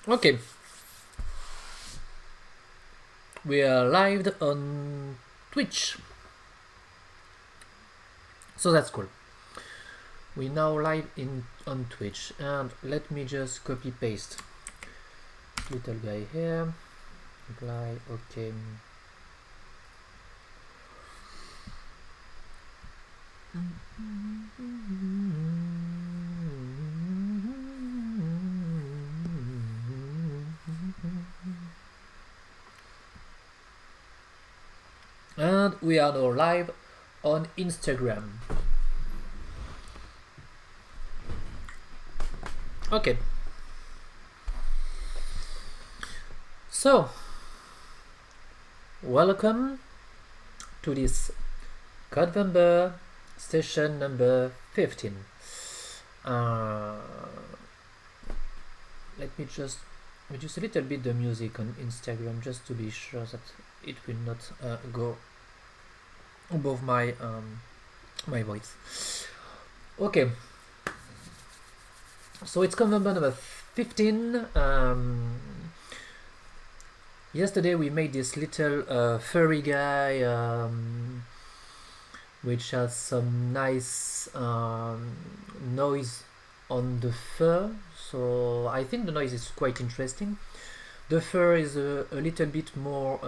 Okay, we are live on Twitch, so that's cool. We now live in on Twitch, and let me just copy paste little guy here. Apply, okay. And we are now live on Instagram. Okay. So, welcome to this Codevember session number 15. Let me just reduce a little bit the music on Instagram just to be sure that it will not go above my my voice. Okay, so it's Codevember number 15. Yesterday we made this little furry guy which has some nice noise on the fur, so I think the noise is quite interesting. The fur is a little bit more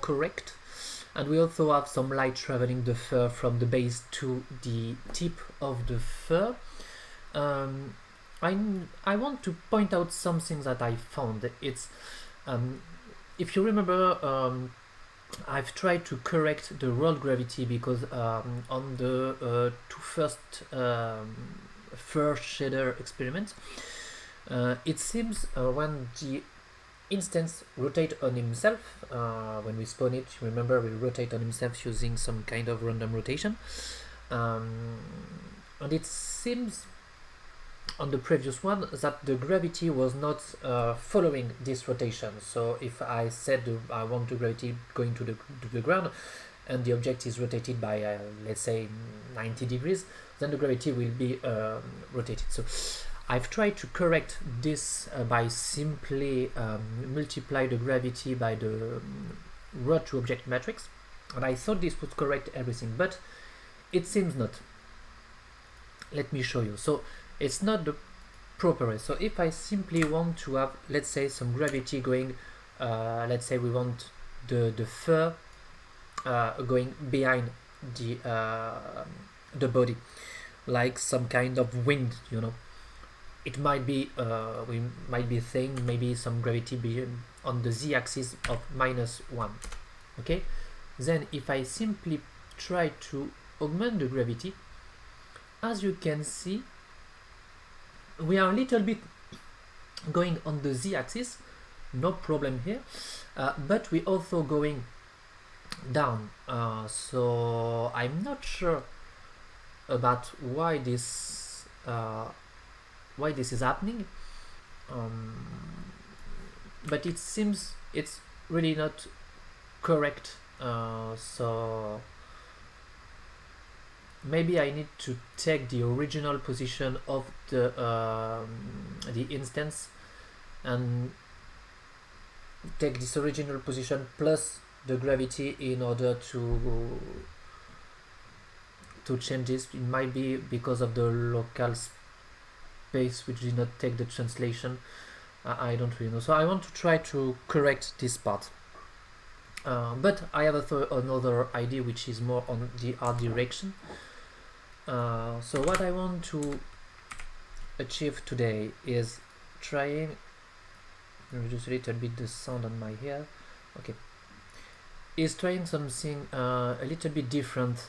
correct, and we also have some light traveling the fur from the base to the tip of the fur. I want to point out something that I found. It's if you remember, I've tried to correct the roll gravity because on the two first fur shader experiments, it seems when the instance rotate on himself, when we spawn it, remember we rotate on himself using some kind of random rotation, and it seems on the previous one that the gravity was not following this rotation. So if I said I want the gravity going to the ground and the object is rotated by let's say 90 degrees, then the gravity will be rotated. So I've tried to correct this by simply multiply the gravity by the rod to object matrix, and I thought this would correct everything, but it seems not. Let me show you. So it's not the proper way. So if I simply want to have, let's say, some gravity going, let's say we want the fur going behind the body, like some kind of wind, you know. It might be we might be saying maybe some gravity be on the z-axis of -1. Okay, then if I simply try to augment the gravity, as you can see, we are a little bit going on the z-axis, no problem here, but we also going down, so I'm not sure about why this is happening, but it seems it's really not correct, so maybe I need to take the original position of the instance and take this original position plus the gravity in order to change this. It might be because of the local space which did not take the translation. I don't really know, so I want to try to correct this part, but I have another idea which is more on the art direction. So what I want to achieve today is trying reduce a little bit the sound on my ear. Okay, is trying something a little bit different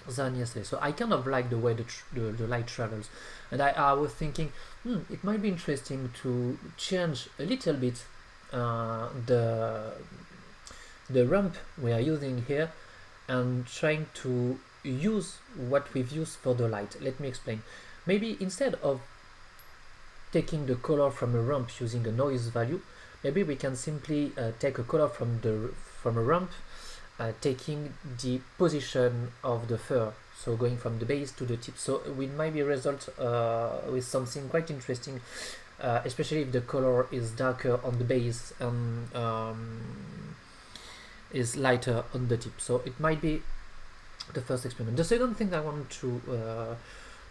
than yesterday. So I kind of like the way the light travels, and I was thinking it might be interesting to change a little bit the ramp we are using here, and trying to use what we've used for the light. Let me explain. Maybe instead of taking the color from a ramp using a noise value, maybe we can simply take a color from a ramp, taking the position of the fur so going from the base to the tip. So we might be result with something quite interesting, especially if the color is darker on the base and is lighter on the tip. So it might be the first experiment. The second thing I want to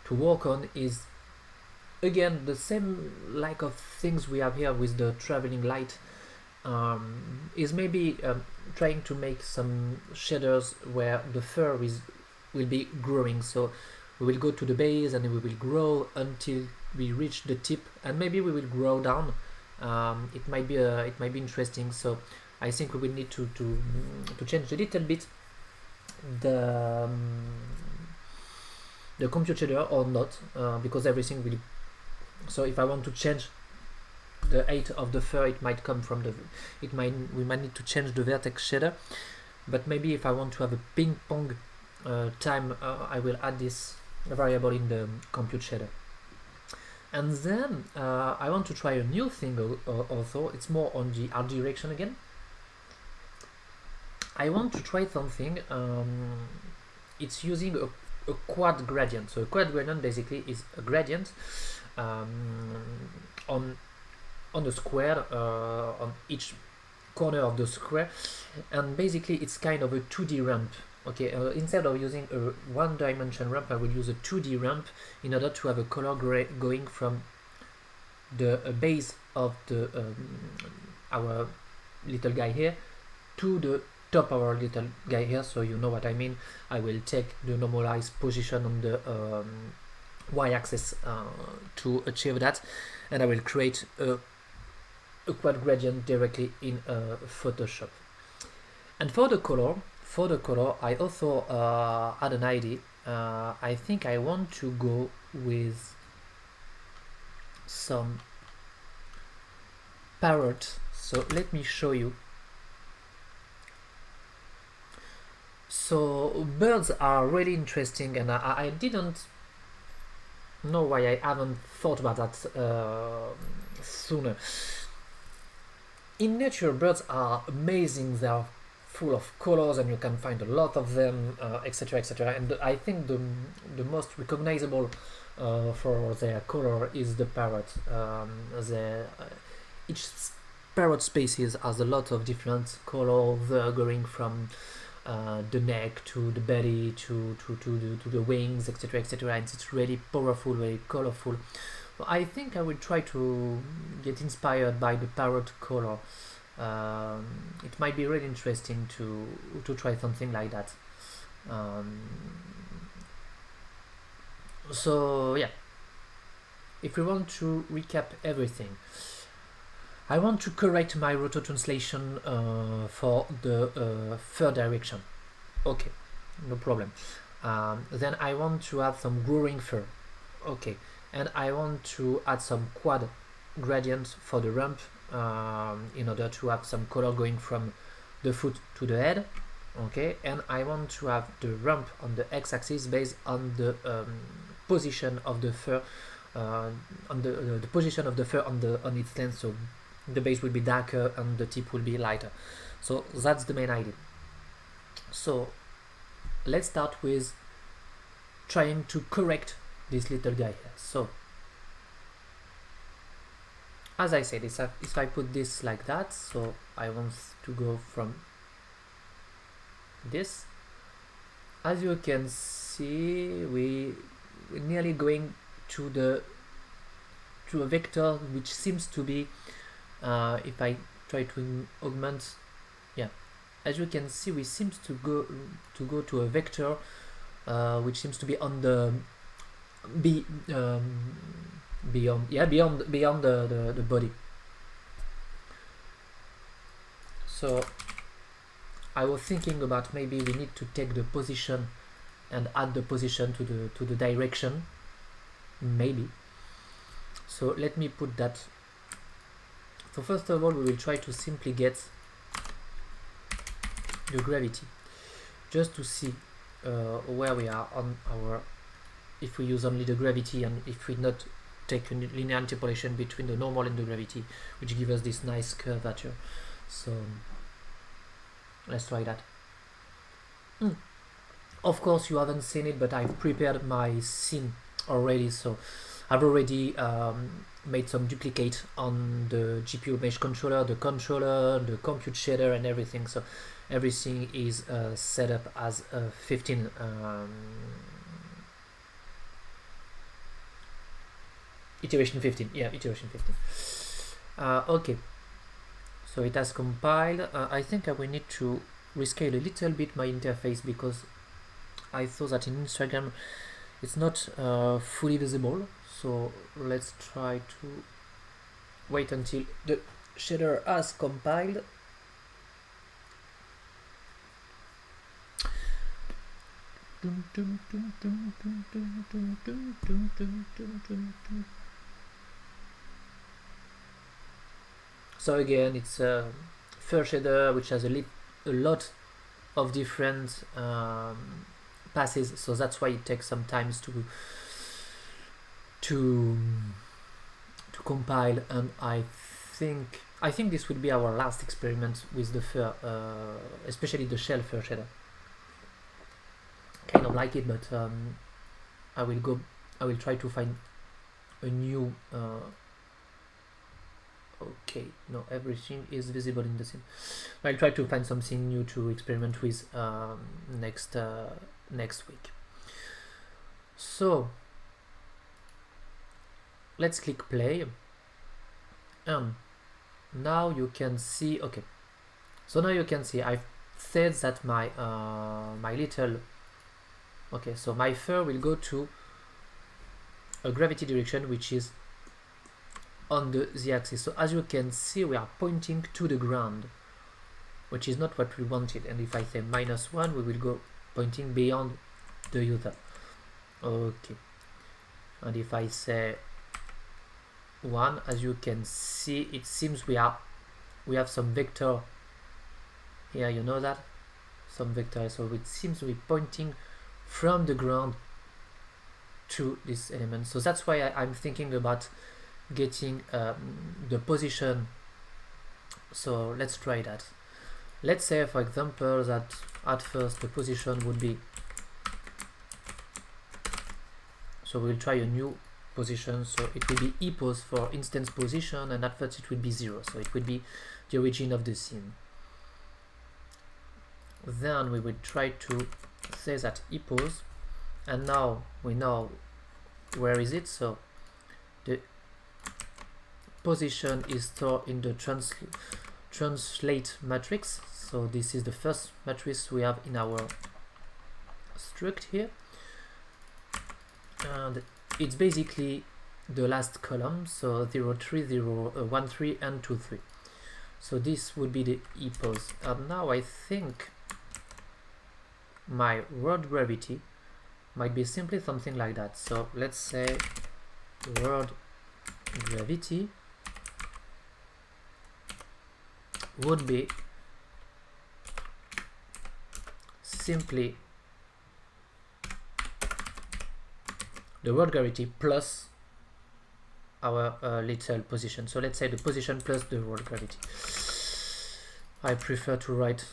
work on is again the same like of things we have here with the traveling light, is maybe trying to make some shaders where the fur will be growing. So we will go to the base and we will grow until we reach the tip, and maybe we will grow down. It might be interesting. So I think we will need to change a little bit the compute shader or not, because everything will. So if I want to change the height of the fur, it might come from we might need to change the vertex shader, but maybe if I want to have a ping pong time, I will add this variable in the compute shader. And then I want to try a new thing also. It's more on the art direction again. I want to try something. It's using a quad gradient. So a quad gradient basically is a gradient on the square, on each corner of the square, and basically it's kind of a 2D ramp. Okay, instead of using a one-dimension ramp, I will use a 2D ramp in order to have a color going from the base of the our little guy here to the top of our little guy here. So you know what I mean. I will take the normalized position on the y-axis to achieve that, and I will create a quad gradient directly in Photoshop. And for the color, I also had an idea. I think I want to go with some parrot. So let me show you. So birds are really interesting, and I didn't know why I haven't thought about that sooner. In nature, birds are amazing. They are full of colors, and you can find a lot of them, etc., etc. And I think the most recognizable for their color is the parrot. Each parrot species has a lot of different colors, going from the neck to the belly to the wings, etc., etc. And it's really powerful, very colorful. I think I will try to get inspired by the parrot color. It might be really interesting to try something like that. So yeah, if we want to recap everything, I want to correct my roto translation for the fur direction. Okay, no problem. Then I want to have some growing fur. Okay, and I want to add some quad gradients for the rump, in order to have some color going from the foot to the head. Okay, and I want to have the rump on the x-axis based on the position of the fur, on the position of the fur on its length. So the base will be darker and the tip will be lighter. So that's the main idea. So let's start with trying to correct this little guy here. So as I said, if I put this like that, so I want to go from this. As you can see, we're nearly going to a vector which seems to be, if I try to augment, yeah, as you can see, we seems to go to a vector which seems to be on the beyond the body. So I was thinking about maybe we need to take the position and add the position to the direction, maybe. So let me put that. So first of all, we will try to simply get the gravity, just to see where we are on our, if we use only the gravity and if we not take a linear interpolation between the normal and the gravity, which gives us this nice curvature. So let's try that. Of course, you haven't seen it, but I've prepared my scene already, so I've already made some duplicate on the GPU mesh controller, the compute shader, and everything. So everything is set up as 15. Iteration 15. Yeah, iteration 15. Okay. So it has compiled. I think I will need to rescale a little bit my interface because I thought that in Instagram it's not fully visible. So let's try to wait until the shader has compiled. So again, it's a fur shader which has a lot of different passes, so that's why it takes some time to compile. And I think this will be our last experiment with the fur, especially the shell fur shader. Kind of like it, but I will try to find a new okay, no, everything is visible in the scene. I'll try to find something new to experiment with next week. So let's click play, and now you can see. Okay, so now you can see I've said that my little. Okay, so my fur will go to a gravity direction which is on the z-axis. So as you can see, we are pointing to the ground, which is not what we wanted. And if I say -1, we will go pointing beyond the user. Okay. And if I say 1, as you can see, it seems we have some vector here. You know that, some vector. So it seems to be pointing from the ground to this element. So that's why I'm thinking about getting the position. So let's try that. Let's say, for example, that at first the position would be, so we'll try a new position. So it will be ePose for instance position, and at first it will be 0. So it will be the origin of the scene. Then we will try to say that ePose, and now we know where is it. So the position is stored in the translate matrix. So this is the first matrix we have in our struct here, and it's basically the last column. So 0, 3, 0, 1, 3, and 2, 3. So this would be the ePose. And now I think my world gravity might be simply something like that. So let's say world gravity would be simply the world gravity plus our little position. So let's say the position plus the world gravity. I prefer to write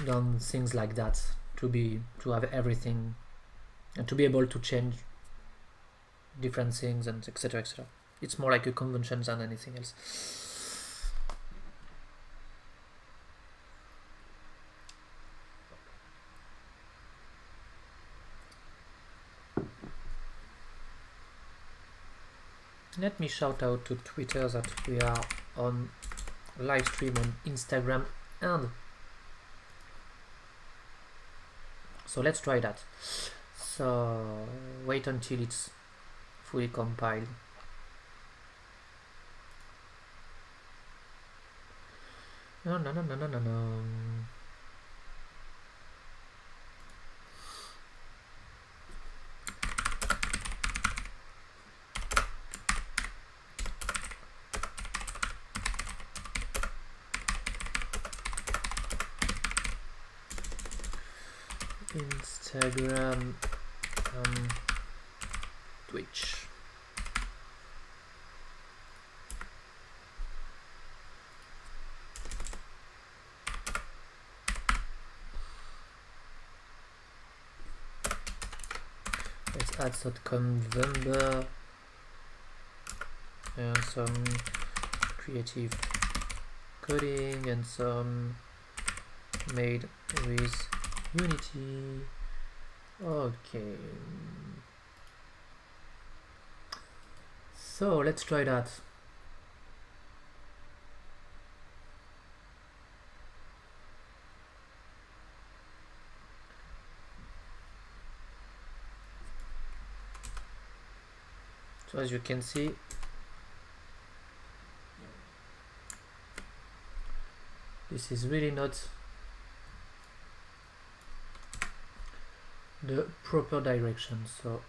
down things like that to have everything and to be able to change different things and etc. etc. It's more like a convention than anything else. Let me shout out to Twitter that we are on live stream on Instagram, and so let's try that. So wait until it's fully compiled. No. Instagram, Twitch. add some Convember and some creative coding and some made with Unity. Okay. So let's try that. So as you can see, this is really not the proper direction. So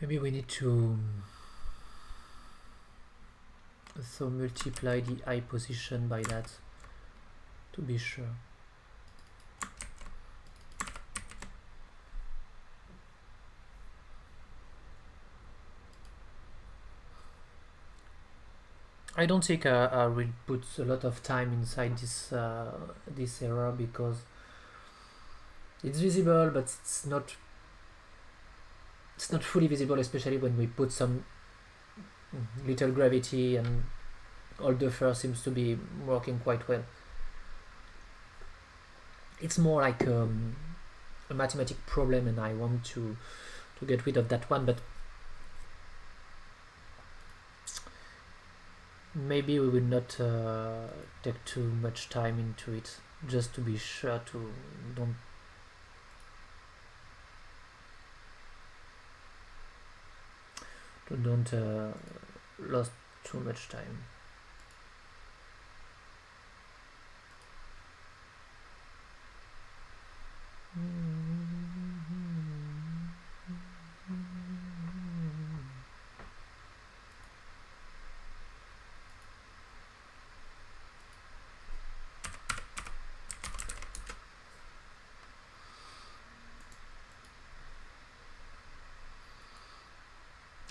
maybe we need to multiply the eye position by that to be sure. I don't think I will put a lot of time inside this this error because it's visible, but it's not fully visible, especially when we put some little gravity, and all the fur seems to be working quite well. It's more like a mathematical problem, and I want to get rid of that one, but maybe we will not take too much time into it, just to be sure to don't lose too much time.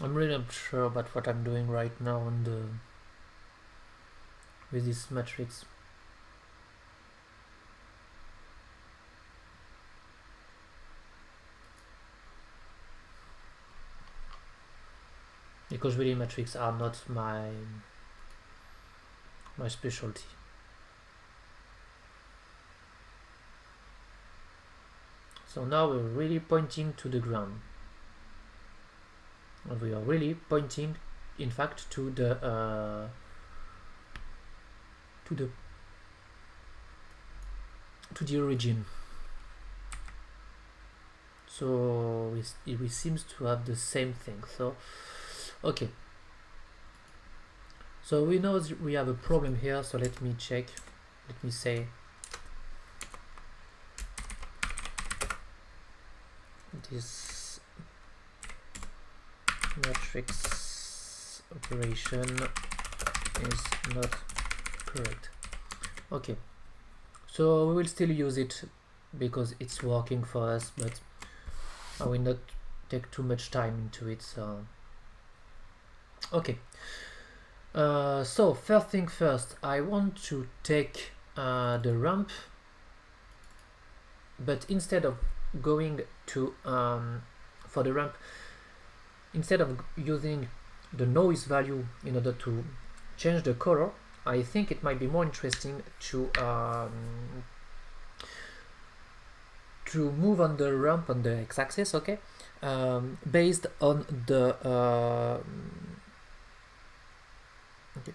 I'm really not sure about what I'm doing right now with this matrix. Because really matrix are not my specialty. So now we're really pointing to the ground. And we are really pointing, in fact, to the origin. So we seems to have the same thing. So okay. So we know we have a problem here. So let me check. Let me say this matrix operation is not correct. Okay, so we will still use it because it's working for us, but I will not take too much time into it. So okay, so first thing first, I want to take the ramp, but instead of going to for the ramp, instead of using the noise value in order to change the color, I think it might be more interesting to move on the ramp on the x-axis, okay, based on the okay.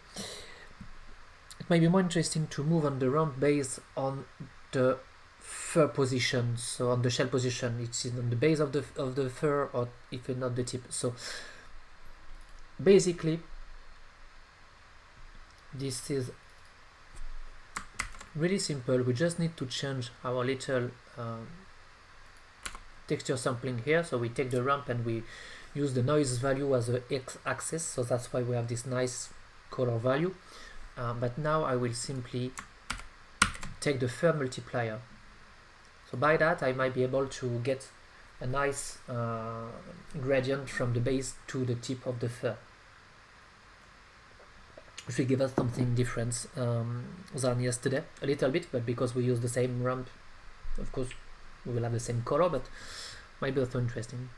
It might be more interesting to move on the ramp based on the fur position, so on the shell position, it's on the base of the fur, or if not the tip. So basically this is really simple. We just need to change our little texture sampling here. So we take the ramp and we use the noise value as a x-axis, so that's why we have this nice color value. But now I will simply take the fur multiplier. So by that I might be able to get a nice gradient from the base to the tip of the fur, which will give us something different than yesterday, a little bit, but because we use the same ramp, of course we will have the same color, but might be also interesting.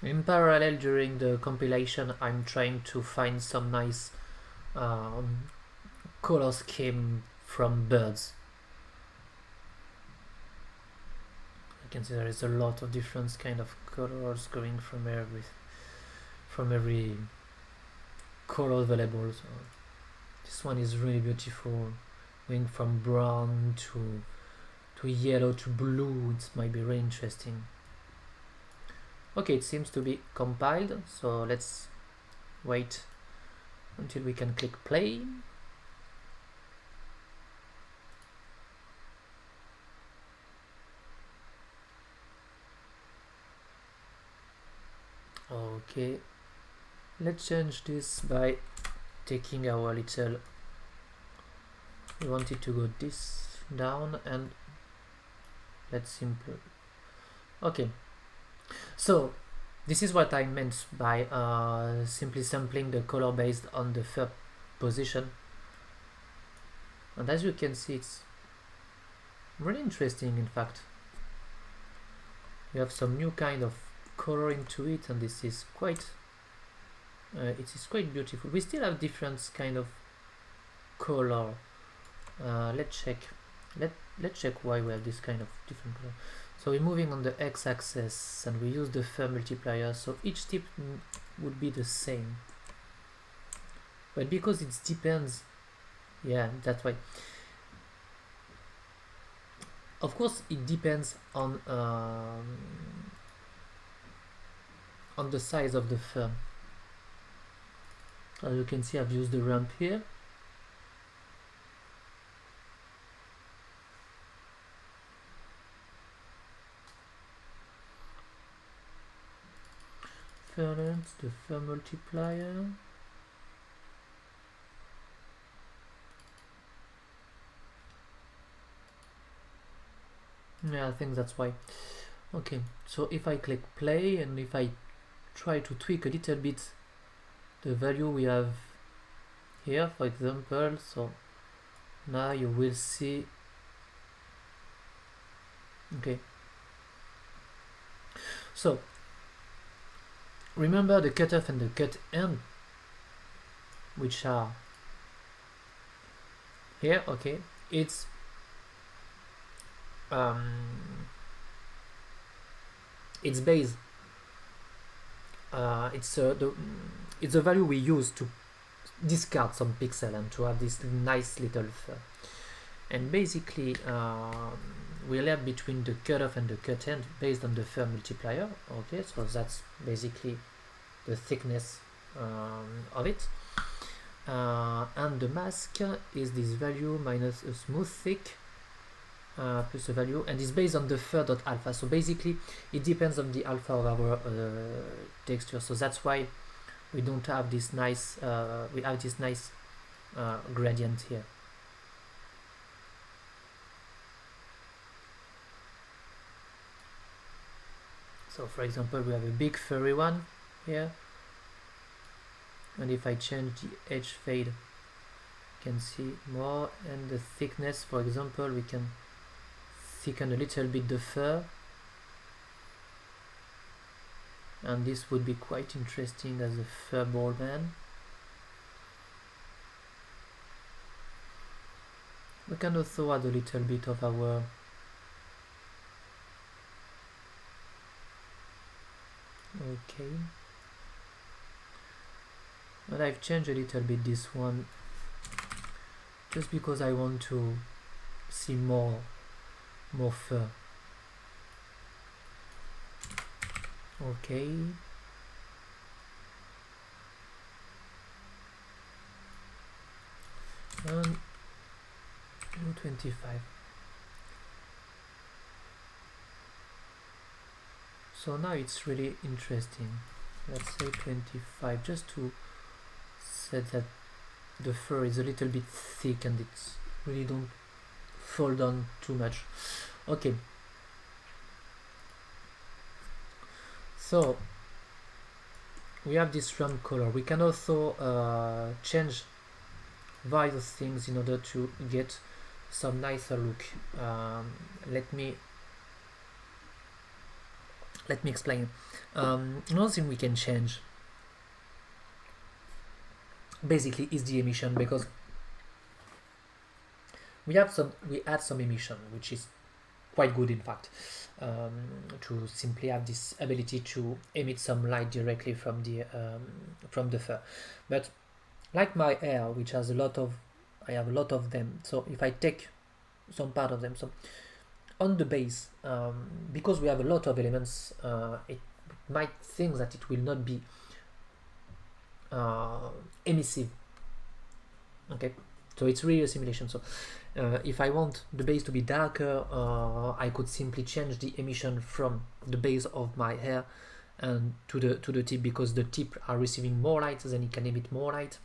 In parallel, during the compilation, I'm trying to find some nice color scheme from birds. You can see there is a lot of different kind of colors going from every color available. So this one is really beautiful, going from brown to yellow to blue. It might be really interesting. Okay, it seems to be compiled, so let's wait until we can click play. Okay, let's change this by taking our little, we want it to go this down, and let's simple. Okay, so this is what I meant by simply sampling the color based on the fur position, and as you can see, it's really interesting. In fact, you have some new kind of color into it, and this is quite beautiful. We still have different kind of color. Let's check why we have this kind of different color. So we're moving on the x-axis and we use the fur multiplier, so each tip would be the same, but because it depends, yeah, that way. Of course it depends on the size of the fur. As you can see, I've used the ramp here. Fur length, the fur multiplier. Yeah, I think that's why. Okay, so if I click play and if I try to tweak a little bit the value we have here, for example, so now you will see. Okay, so remember the cutoff and the cut end, which are here. Okay, it's base. It's the value we use to discard some pixel and to have this nice little fur. And basically we left between the cutoff and the cut end based on the fur multiplier. Okay, so that's basically the thickness of it, and the mask is this value minus a smooth thick plus a value, and is based on the fur.alpha. So basically it depends on the alpha of our texture, so that's why we don't have this nice we have this nice gradient here. So for example, we have a big furry one here, and if I change the edge fade, you can see more, and the thickness, for example, we can thicken a little bit the fur, and this would be quite interesting as a furball man. We can also add a little bit of our okay, and I've changed a little bit this one just because I want to see more fur. Okay, and 25. So now it's really interesting. Let's say 25, just to set that the fur is a little bit thick and it's really don't fall down too much. Okay, so we have this round color. We can also change various things in order to get some nicer look. Let me explain. Another thing we can change basically is the emission, because we add some emission, which is quite good in fact, to simply have this ability to emit some light directly from the fur. But like my hair, which has I have a lot of them, so if I take some part of them, so on the base, because we have a lot of elements, it might think that it will not be emissive. Okay, so it's really a simulation. So if I want the base to be darker, I could simply change the emission from the base of my hair and to the tip, because the tip are receiving more light, then it can emit more light.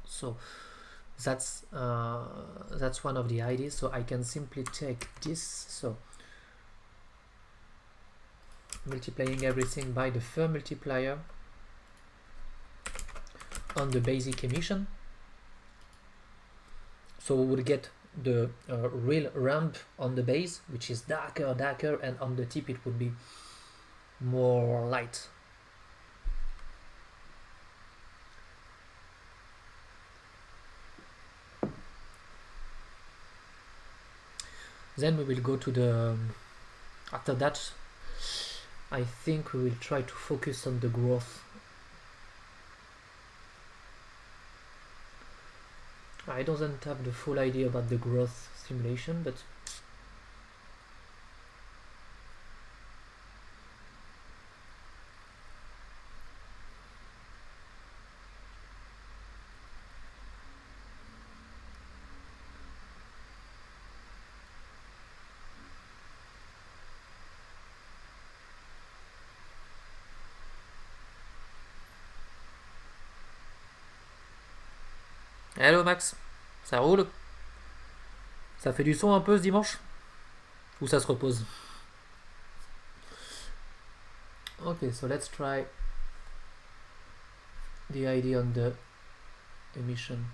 So that's one of the ideas. So I can simply take this, so multiplying everything by the fur multiplier on the basic emission. So we will get the real ramp on the base, which is darker, and on the tip it would be more light. Then we will go to the, after that, I think we will try to focus on the growth. I don't have the full idea about the growth simulation, but hello Max, ça roule? Ça fait du son un peu ce dimanche? Ou ça se repose? Okay, so let's try the idea on the emission.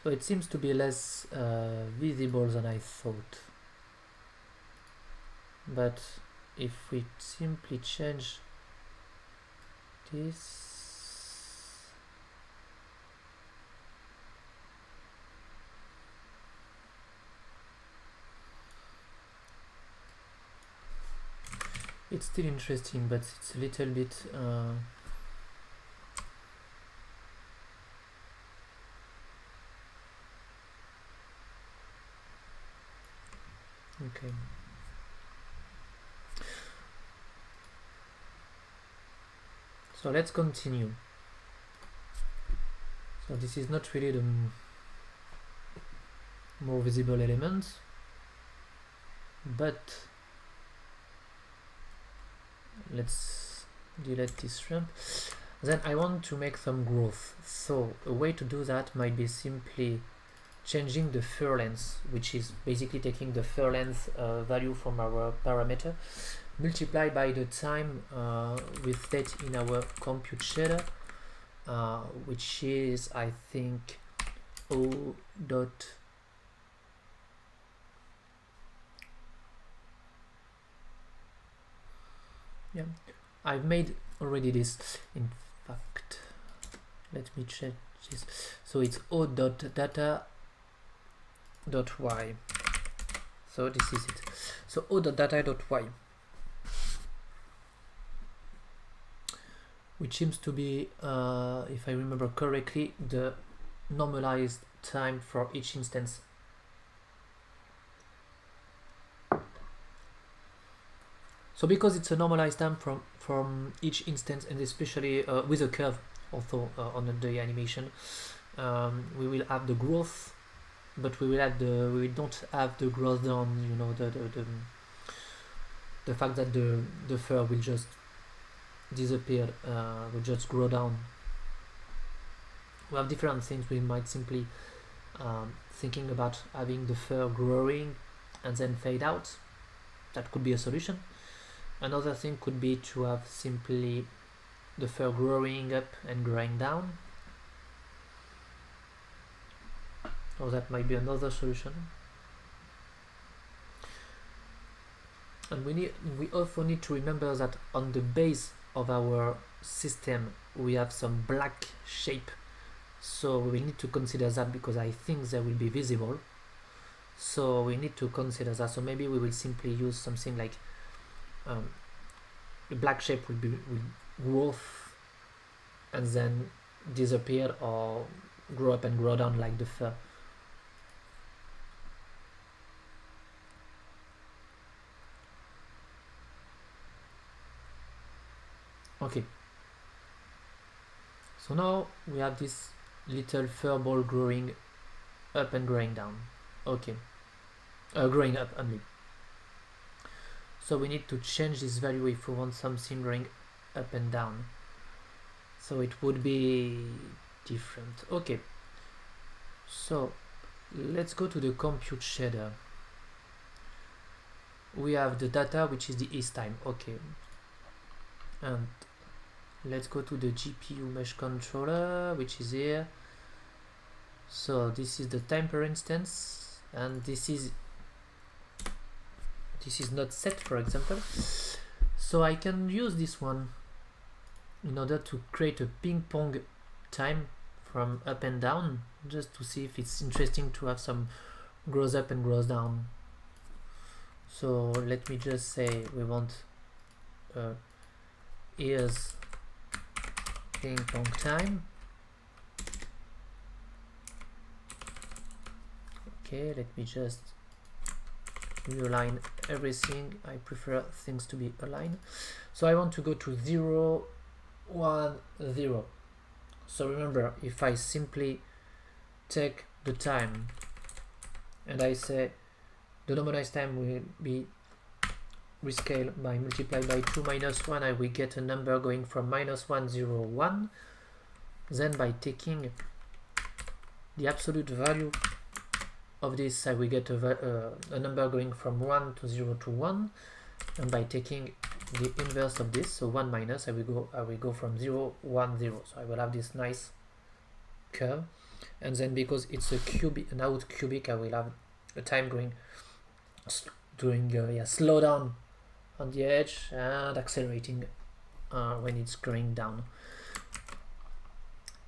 So it seems to be less visible than I thought. But if we simply change this, it's still interesting, but it's a little bit okay. So let's continue. So this is not really the more visible element, but let's delete this ramp. Then I want to make some growth. So a way to do that might be simply changing the fur length, which is basically taking the fur length value from our parameter, multiply by the time with that in our compute shader, which is, I think, O dot yeah, I've made already this. In fact, let me check this. So it's O dot data dot y. So this is it. So O dot data dot y, which seems to be, if I remember correctly, the normalized time for each instance. So because it's a normalized time from each instance, and especially with a curve, also on the animation, we will have the growth, but we don't have the growth down. You know, the fact that the fur will just disappear, will just grow down. We have different things. We might simply thinking about having the fur growing and then fade out. That could be a solution. Another thing could be to have simply the fur growing up and growing down. Or that might be another solution. And we also need to remember that on the base of our system we have some black shape. So we need to consider that, because I think they will be visible. So we need to consider that. So maybe we will simply use something like the black shape will grow and then disappear, or grow up and grow down like the fur. Okay. So now we have this little fur ball growing up and growing down. Okay. Growing up only. So we need to change this value if we want something growing up and down. So it would be different. Okay. So let's go to the compute shader. We have the data, which is the east time. Okay. And let's go to the GPU mesh controller, which is here. So this is the time per instance, and this is not set, for example. So I can use this one in order to create a ping pong time from up and down, just to see if it's interesting to have some grows up and grows down. So let me just say we want here's ping pong time. Okay, let me just realign everything. I prefer things to be aligned. So I want to go to 0, 1, 0. So remember, if I simply take the time and I say the normalized time will be rescale by multiply by 2 minus 1, I will get a number going from -1, 0, 1. Then by taking the absolute value of this, I will get a number going from 1 to 0 to 1, and by taking the inverse of this, so 1 minus, I will go from 0, 1, 0. So I will have this nice curve, and then because it's a cubic, an out cubic, I will have a time going slow down on the edge and accelerating when it's going down.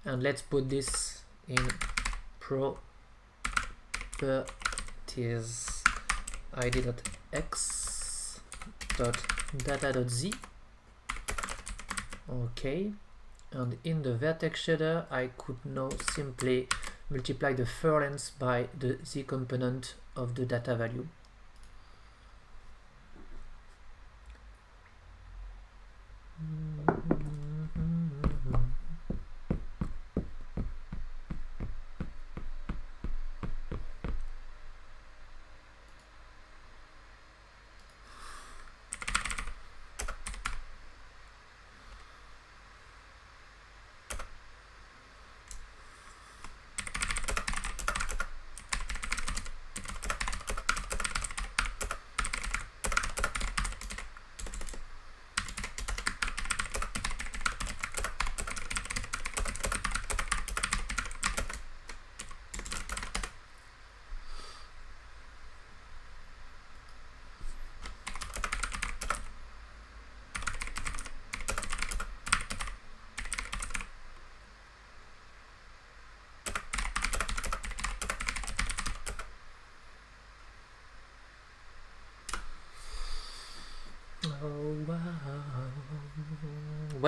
And let's put this in properties id.x.data.z. Okay, and in the vertex shader I could now simply multiply the fur length by the z component of the data value.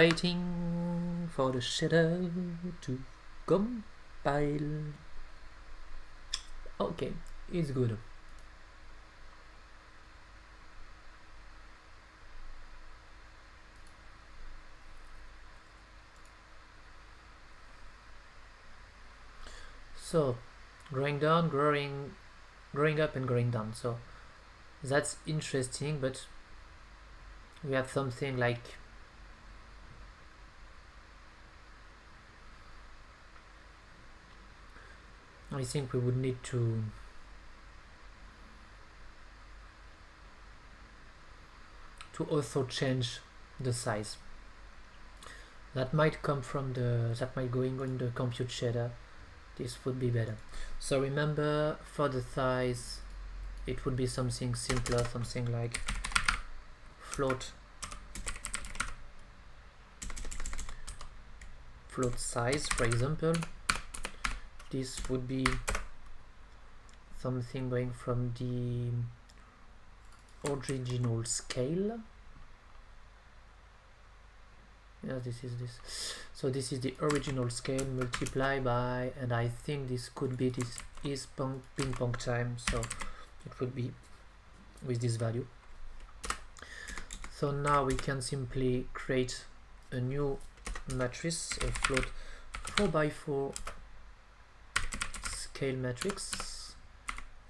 waiting for the shader to compile. Okay, it's good. So, growing down, growing up and growing down. So that's interesting, but we have something like I think we would need to also change the size. That might come from that might go in the compute shader. This would be better. So remember, for the size it would be something simpler, something like float size, for example. This would be something going from the original scale. Yeah, this is this. So this is the original scale multiplied by, and I think this could be, this is ping pong time, so it would be with this value. So now we can simply create a new matrix, a float 4x4 scale matrix,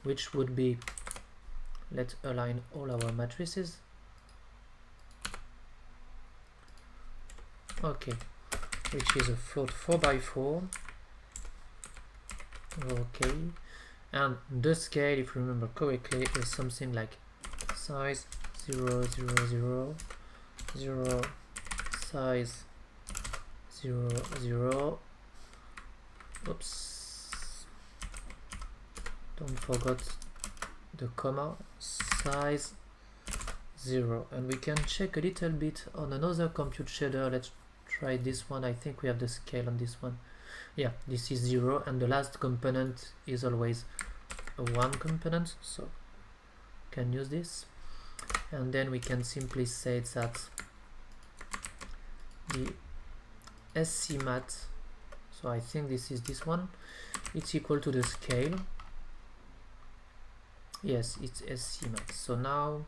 which would be, let's align all our matrices. Okay, which is a float 4x4. Okay, and the scale, if you remember correctly, is something like size 0, 0, 0, 0, size 0, 0. Oops, don't forget the comma, size 0. And we can check a little bit on another compute shader. Let's try this one. I think we have the scale on this one. Yeah, this is 0, and the last component is always a 1 component, so can use this. And then we can simply say that the SCMAT, so I think this is this one, it's equal to the scale. Yes, it's SCMAT. So now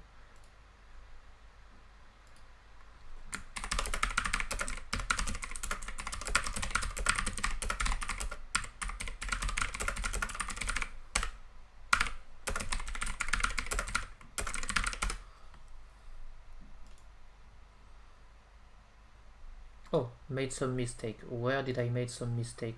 oh, made some mistake. Where did I make some mistake?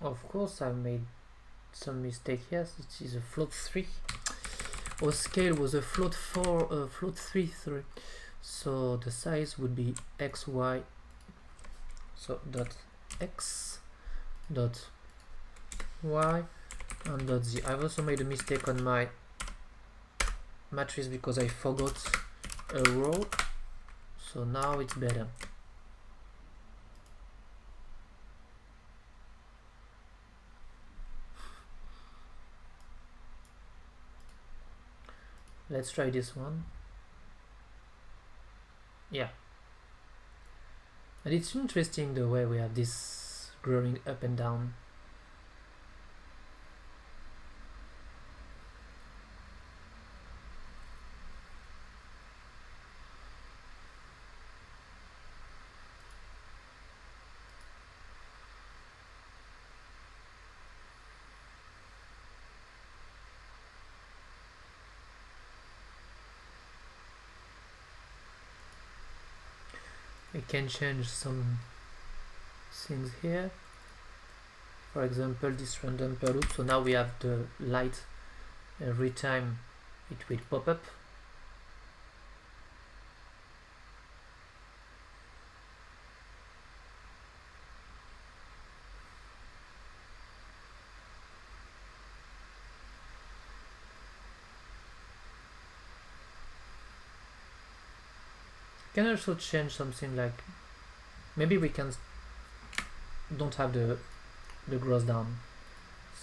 Of course I made some mistake. Yes, it is a float 3. Our scale was a float 4, float 3, sorry. So the size would be xy, so dot x dot y and dot z. I've also made a mistake on my matrix because I forgot a row, so now it's better. Let's try this one. Yeah, and it's interesting the way we have this growing up and down. We can change some things here. For example, this random per loop. So now we have the light every time it will pop up. Can also change something like, maybe we can don't have the gross down.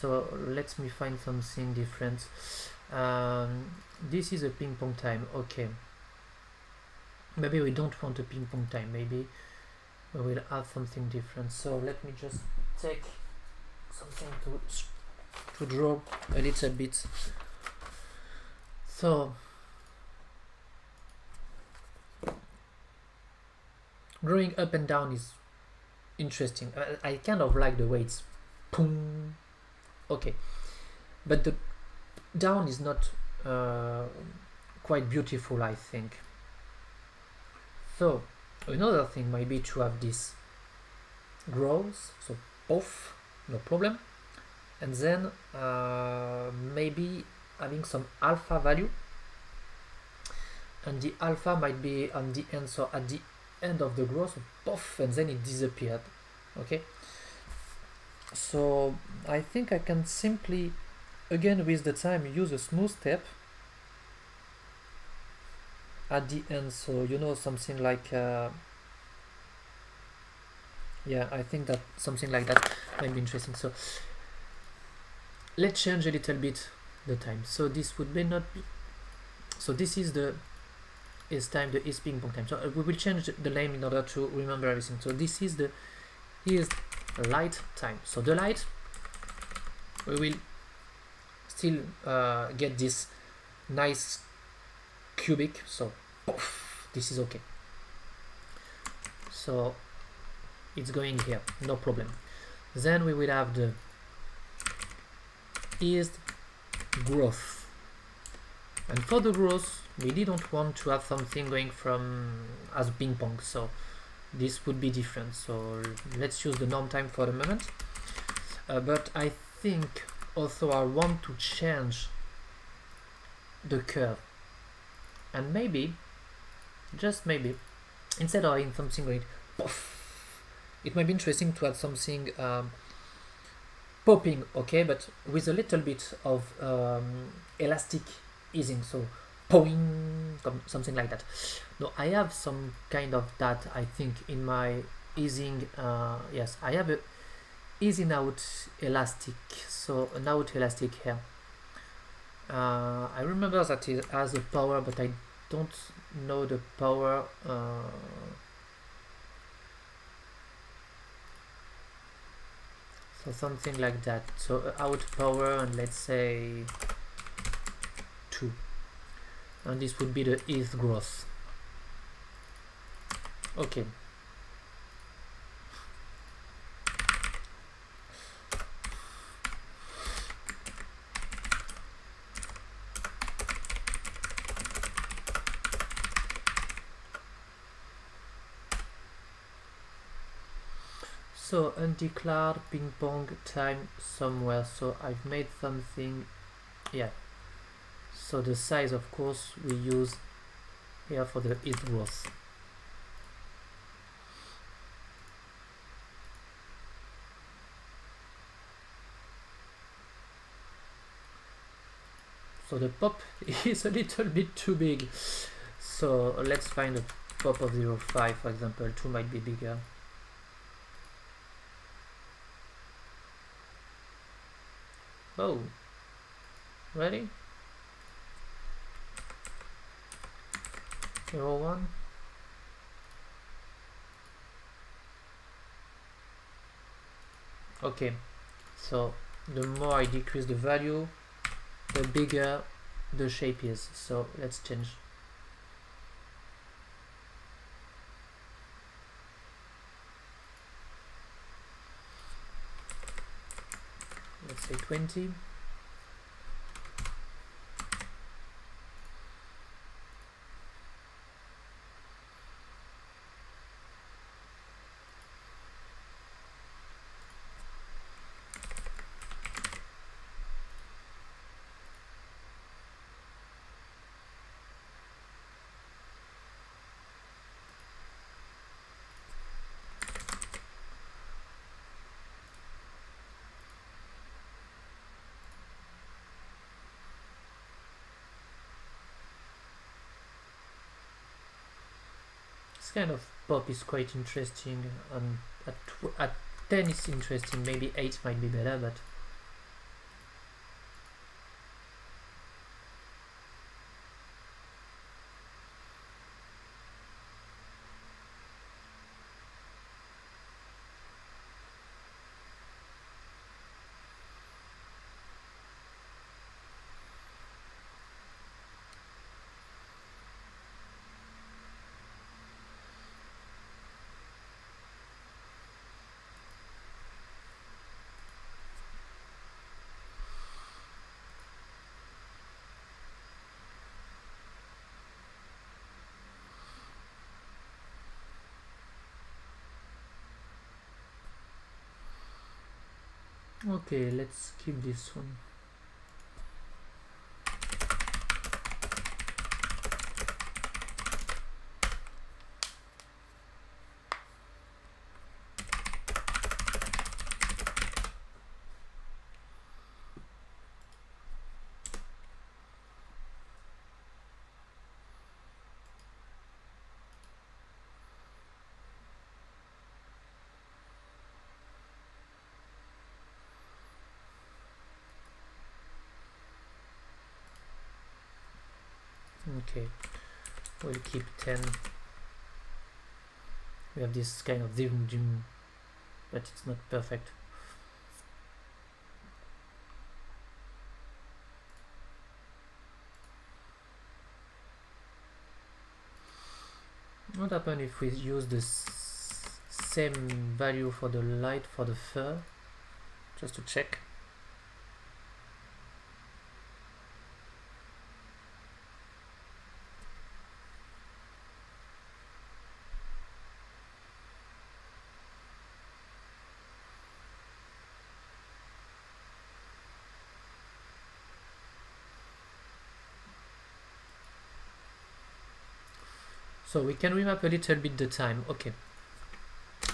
So let me find something different. This is a ping pong time. Okay. Maybe we don't want a ping pong time. Maybe we will have something different. So let me just take something to draw a little bit. So drawing up and down is interesting. I kind of like the way it's boom. Okay, but the down is not quite beautiful, I think. So another thing might be to have this growth, so off, no problem, and then maybe having some alpha value, and the alpha might be on the end, so at the end of the growth, poof, and then it disappeared. Okay, so I think I can simply, again with the time, use a smooth step at the end, so something like yeah, I think that something like that might be interesting. So let's change a little bit the time. So this would be not be, so this is the is time, the is ping pong time. So we will change the name in order to remember everything. So this is the is light time. So the light, we will still get this nice cubic, so poof, this is okay. So it's going here, no problem. Then we will have the is growth, and for the growth we didn't want to have something going from as ping pong, so this would be different. So let's use the norm time for the moment, but I think also I want to change the curve, and maybe, just maybe, instead of having something going poof, it might be interesting to add something popping, okay, but with a little bit of elastic easing, so poing, something like that. No, I have some kind of that, I think, in my easing. Yes, I have a easing out elastic, so an out elastic here. I remember that it has a power, but I don't know the power. So something like that. So out power, and let's say 2, and this would be the is growth. Okay. So undeclared ping pong time somewhere. So I've made something, yeah. So the size, of course, we use here for the is growth. So the pop is a little bit too big. So let's find a pop of 0.5, for example. 2 might be bigger. Oh, ready? 0.1. Okay, so the more I decrease the value, the bigger the shape is. So let's change. Let's say 20. This kind of pop is quite interesting, and at 10 is interesting, maybe 8 might be better, but okay, let's keep this one. Okay, we'll keep 10. We have this kind of dim, but it's not perfect. What happens if we use the same value for the light for the fur? Just to check. So we can remap a little bit the time. Okay,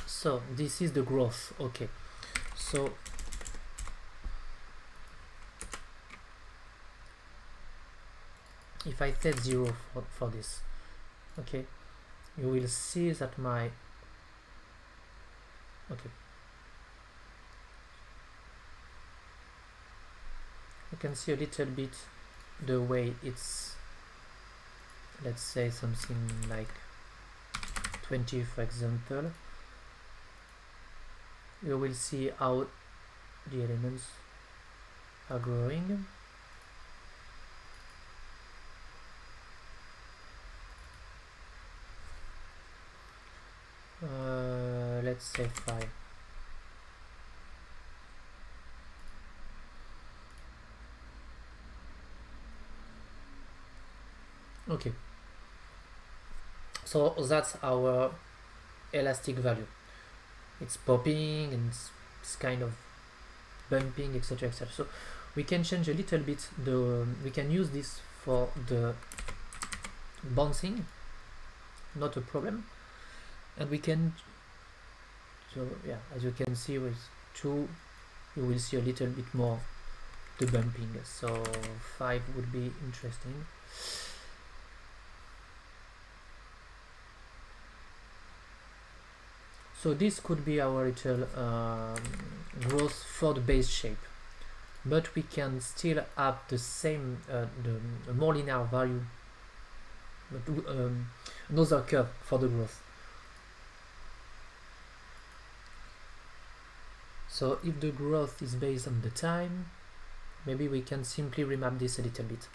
so this is the growth. Okay, so if I set 0 for this, okay, you will see that my okay, you can see a little bit the way it's, let's say something like 20 for example. You will see how the elements are growing. Let's say 5. Okay, so that's our elastic value. It's popping and it's kind of bumping, etc, etc. So we can change a little bit we can use this for the bouncing, not a problem. And we can, so yeah, as you can see with 2 you will see a little bit more the bumping, so 5 would be interesting. So this could be our little growth for the base shape, but we can still have the same the more linear value, but another curve for the growth. So if the growth is based on the time, maybe we can simply remap this a little bit.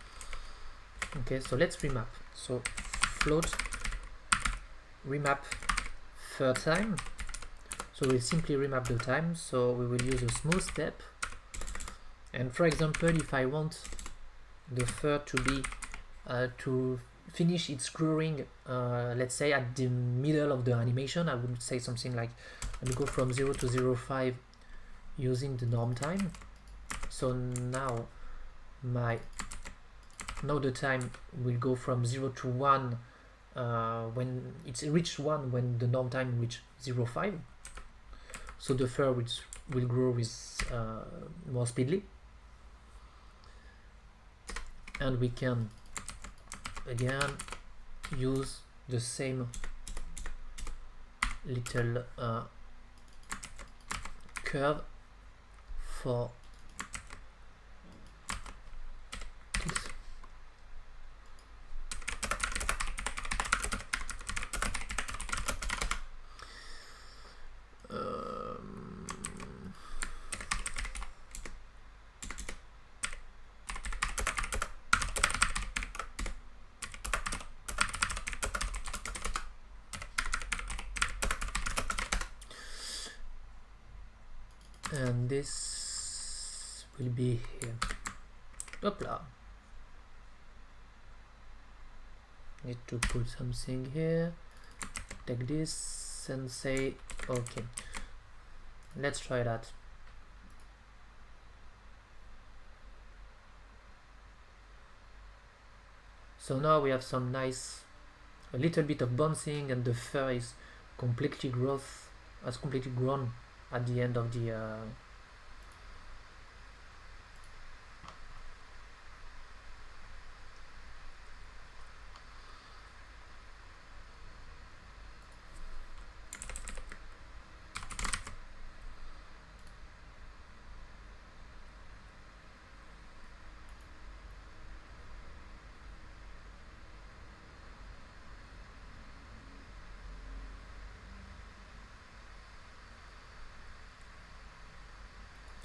Okay, so let's remap. So float remap third time. So we'll simply remap the time. So we will use a smooth step. And for example, if I want the fur to be to finish its growing, let's say at the middle of the animation, I would say something like, let me go from 0 to 0.5 using the norm time. So now the time will go from 0 to 1 when it's reached 1 when the norm time reach 0.5. So the fur will grow with more speedily. And we can again use the same little curve for this. And this will be here. Hopla. Need to put something here. Take this and say okay. Let's try that. So now we have some nice, a little bit of bouncing, and the fur is completely grown at the end of the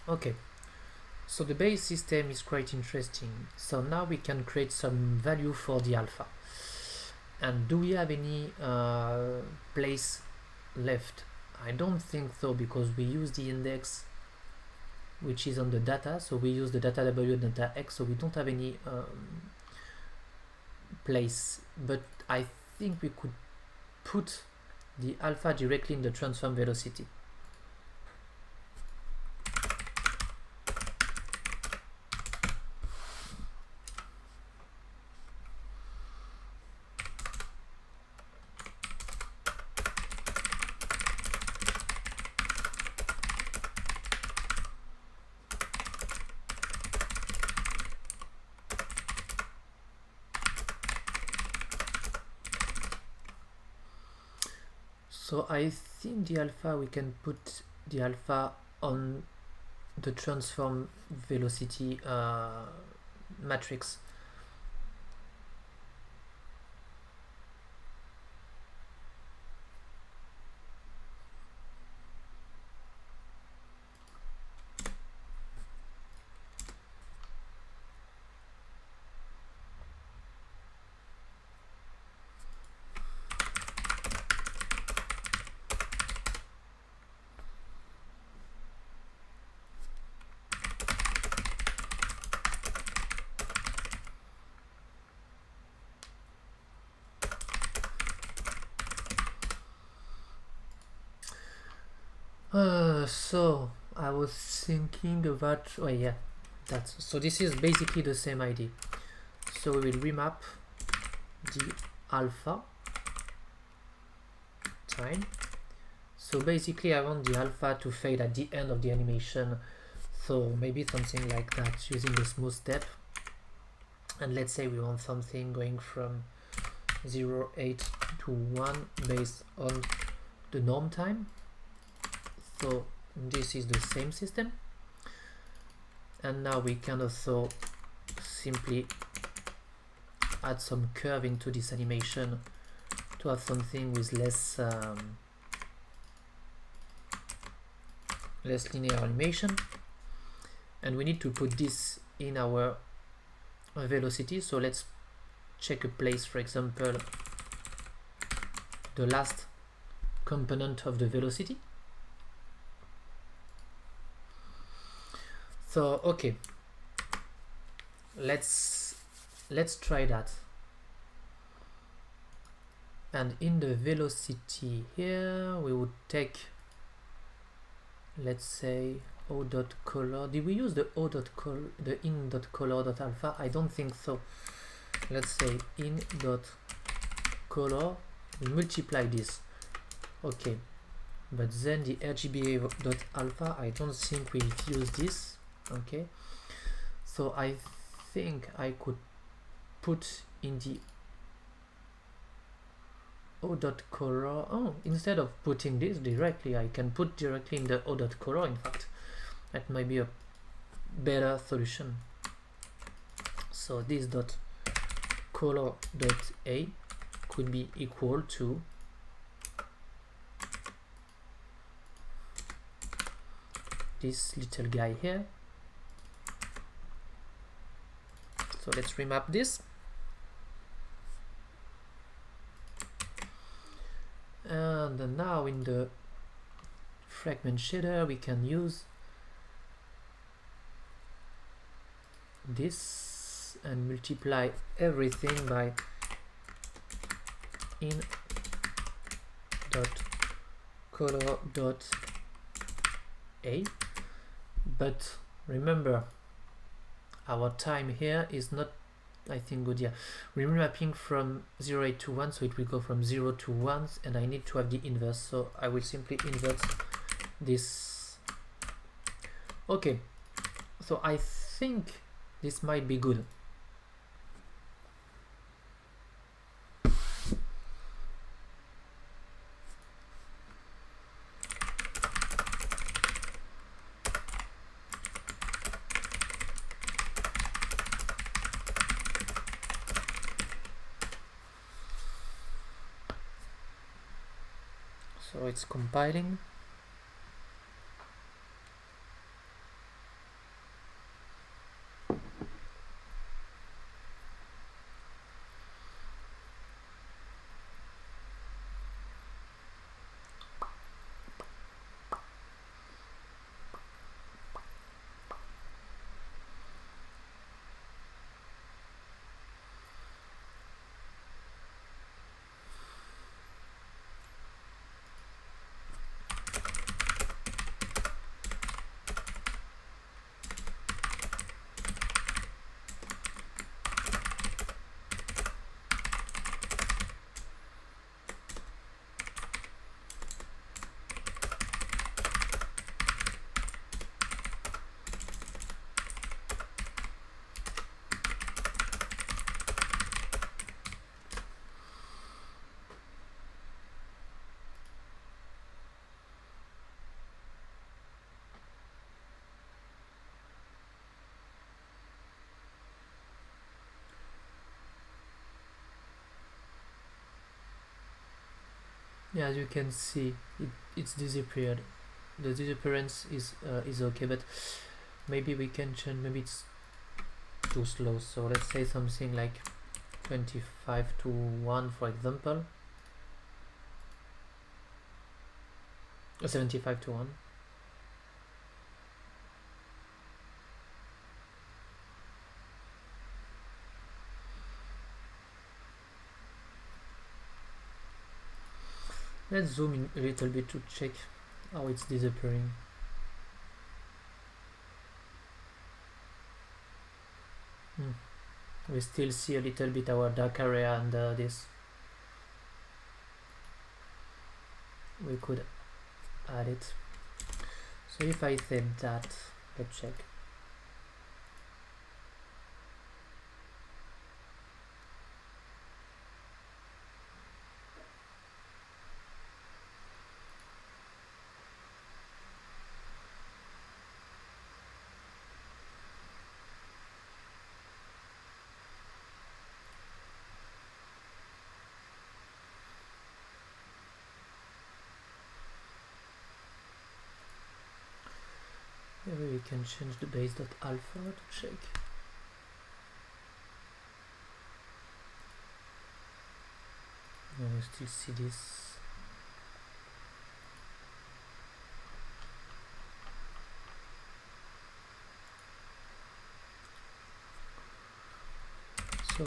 okay. So the base system is quite interesting. So now we can create some value for the alpha. And do we have any place left? I don't think so, because we use the index which is on the data. So we use the data W and data X, so we don't have any place. But I think we could put the alpha directly in the transform velocity. So I think the alpha, we can put the alpha on the transform velocity matrix. So I was thinking about, oh yeah, that's, so this is basically the same idea. So we will remap the alpha time. So basically I want the alpha to fade at the end of the animation, so maybe something like that using the smooth step. And let's say we want something going from 0.8 to 1 based on the norm time. So this is the same system, and now we can also simply add some curve into this animation to have something with less linear animation. And we need to put this in our velocity. So let's check a place, for example, the last component of the velocity. So okay, let's try that. And in the velocity here, we would take, let's say, o.color. Did we use the o.color, the in.color.alpha? I don't think so. Let's say in.color, we multiply this. Okay, but then the RGBA.alpha, I don't think we'll use this. Okay, so I think I could put in the O dot color. Oh, instead of putting this directly, I can put directly in the O dot color. In fact, that might be a better solution. So this dot color dot A could be equal to this little guy here. So let's remap this. And now in the fragment shader we can use this and multiply everything by in dot color dot A. But remember, our time here is not, I think, good. Yeah, we're remapping from 08 to 1, so it will go from 0 to 1, and I need to have the inverse, so I will simply invert this. Okay, so I think this might be good. So it's compiling. Yeah, as you can see, it's disappeared. The disappearance is okay, but maybe we can change. Maybe it's too slow. So let's say something like 25 to 1, for example. 75 to 1. Let's zoom in a little bit to check how it's disappearing. We still see a little bit our dark area under this. We could add it. So if I set that, let's check. Maybe we can change the base.alpha to check. No, we still see this. So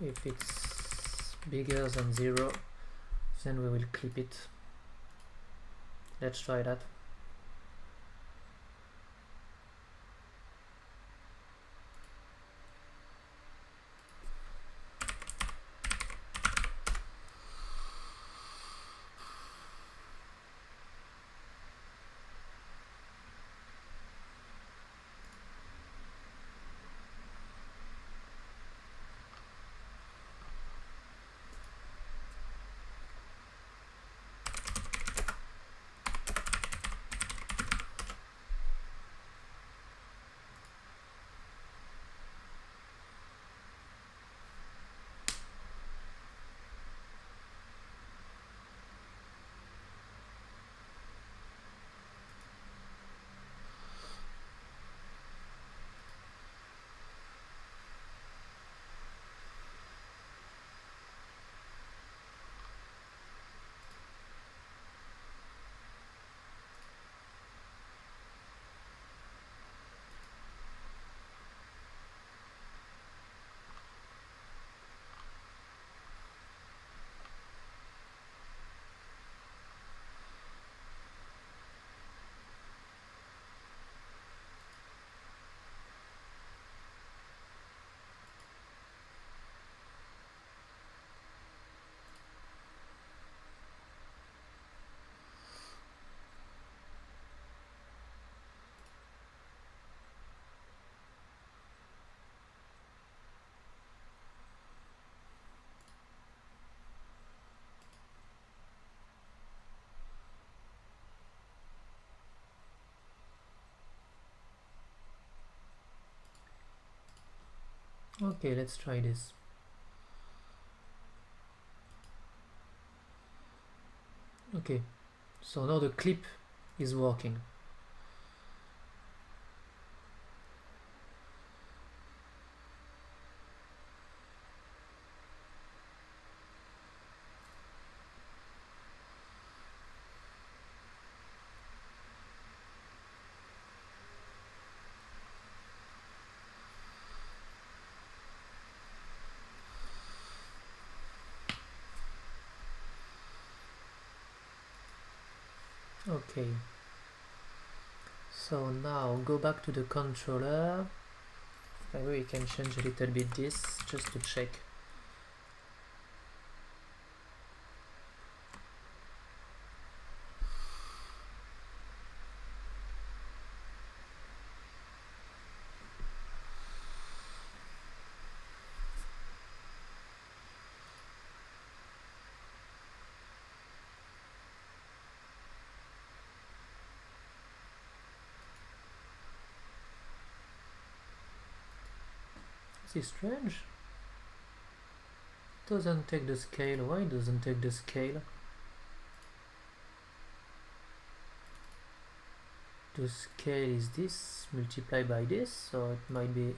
If it's bigger than 0, then we will clip it. Let's try that. Okay, let's try this. Okay, so now the clip is working. Okay, so now go back to the controller. Maybe we can change a little bit this just to check. This is strange. Doesn't take the scale. Why doesn't take the scale? The scale is this multiplied by this, so it might be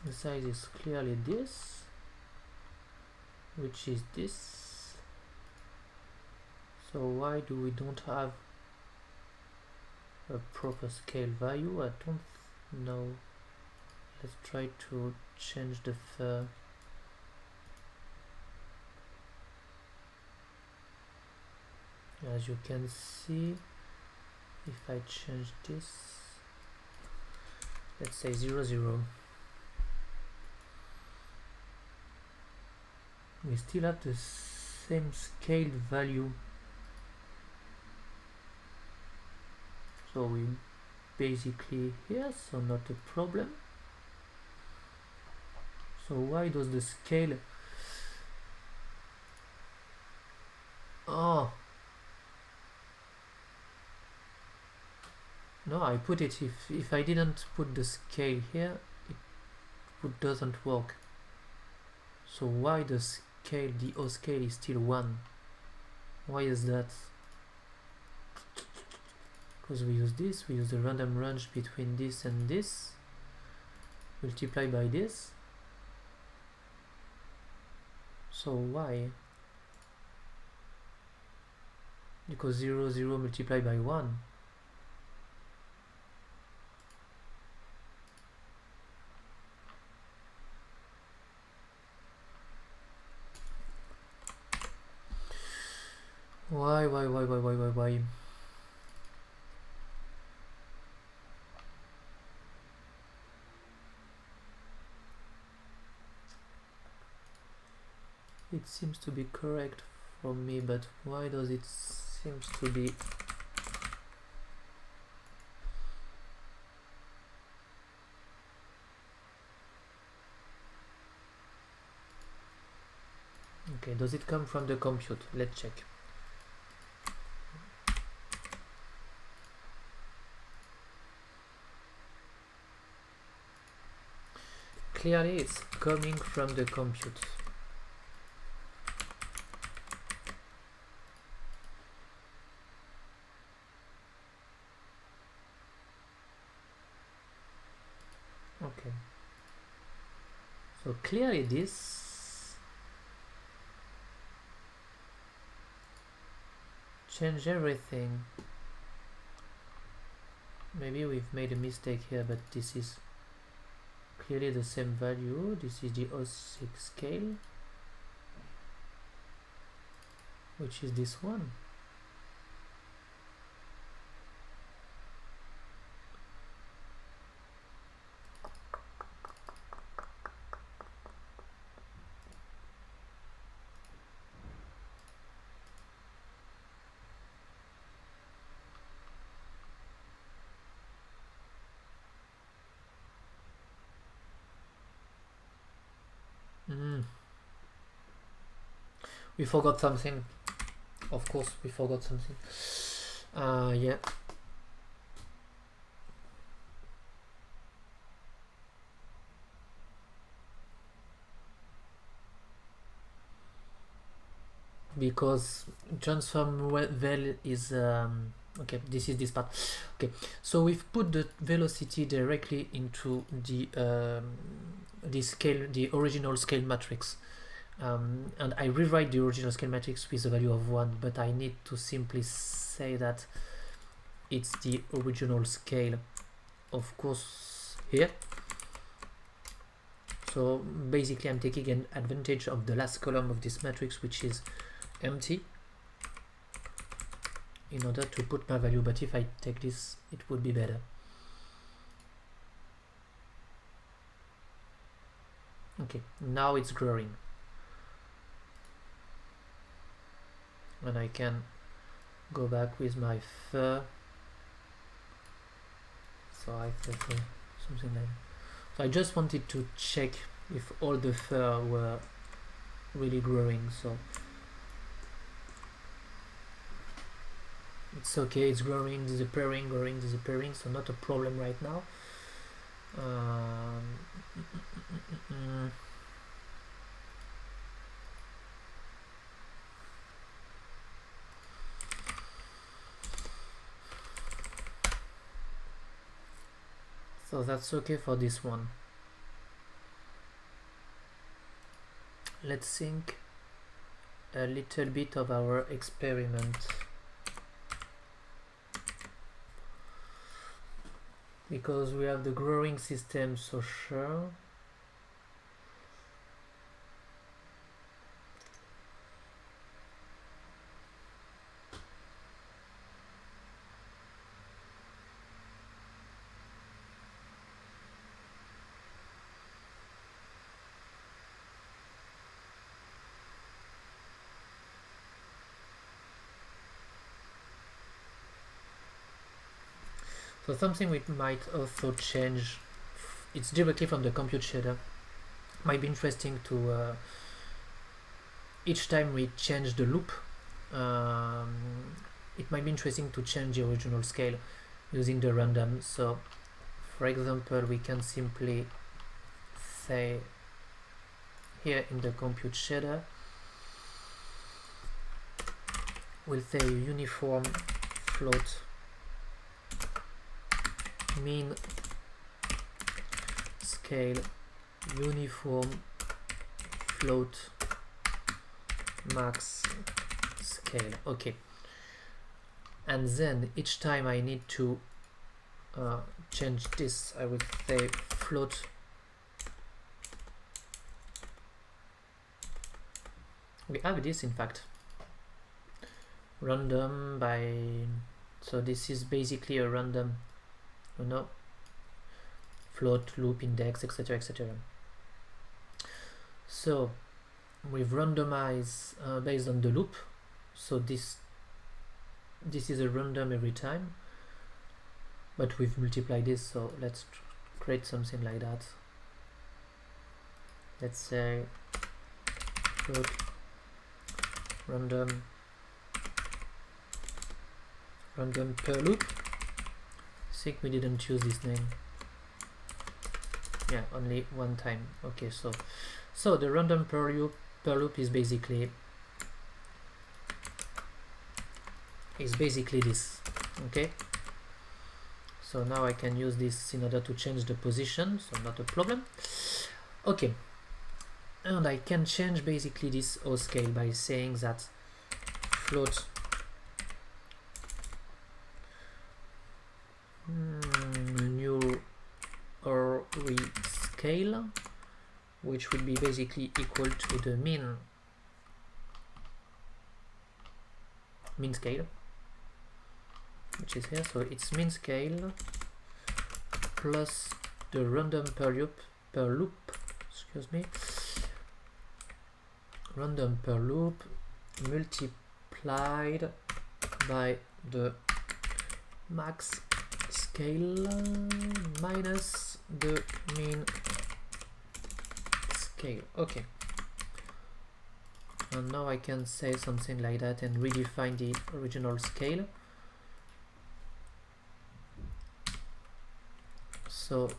the size is clearly this, which is this. So why do we don't have a proper scale value? I don't know. Let's try to change the fur. As you can see, if I change this, let's say 0, 0, we still have the same scale value. So we basically here, so not a problem. So why does the scale... Oh, No, I put it, if I didn't put the scale here, it doesn't work. So why the scale, the O scale is still 1? Why is that? Because we use this, we use the random range between this and this, multiply by this. So why? Because 0, 0 multiplied by 1. Why? It seems to be correct for me, but why does it seems to be? Okay, does it come from the compute? Let's check. Clearly it's coming from the compute. Okay. So clearly this change everything. Maybe we've made a mistake here, but this is clearly the same value. This is the 06 scale, which is this one. We forgot something. Of course, we forgot something. Yeah. Because transform vel is okay. This is this part. Okay, so we've put the velocity directly into the scale, the original scale matrix. And I rewrite the original scale matrix with a value of 1, but I need to simply say that it's the original scale, of course, here. So basically I'm taking an advantage of the last column of this matrix, which is empty, in order to put my value, but if I take this, it would be better. Okay, now it's growing. And I can go back with my fur. So I prefer something like that. So I just wanted to check if all the fur were really growing. So it's okay, it's growing, disappearing, growing, disappearing, so not a problem right now. So that's okay for this one. Let's think a little bit of our experiment. Because we have the growing system, so sure. So something we might also change, it's directly from the compute shader, might be interesting to, each time we change the loop, it might be interesting to change the original scale. using the random. So for example, we can simply say here in the compute shader, we'll say uniform float mean scale uniform float max scale. Okay, and then each time I need to change this, I will say float we have this in fact random by, so this is basically a random, you know, float loop index, etc, etc. So we've randomized based on the loop, so this is a random every time, but we've multiplied this, so let's create something like that. Let's say float random per loop. I think we didn't choose this name. Yeah, only one time. Okay, so the random per loop is basically this. Okay, so now I can use this in order to change the position, so not a problem. Okay, and I can change basically this O scale by saying that float new or rescale, which will be basically equal to the mean scale, which is here. So it's mean scale plus the random per loop, excuse me, random per loop multiplied by the max scale minus the mean scale. Okay, and now I can say something like that and redefine the original scale. So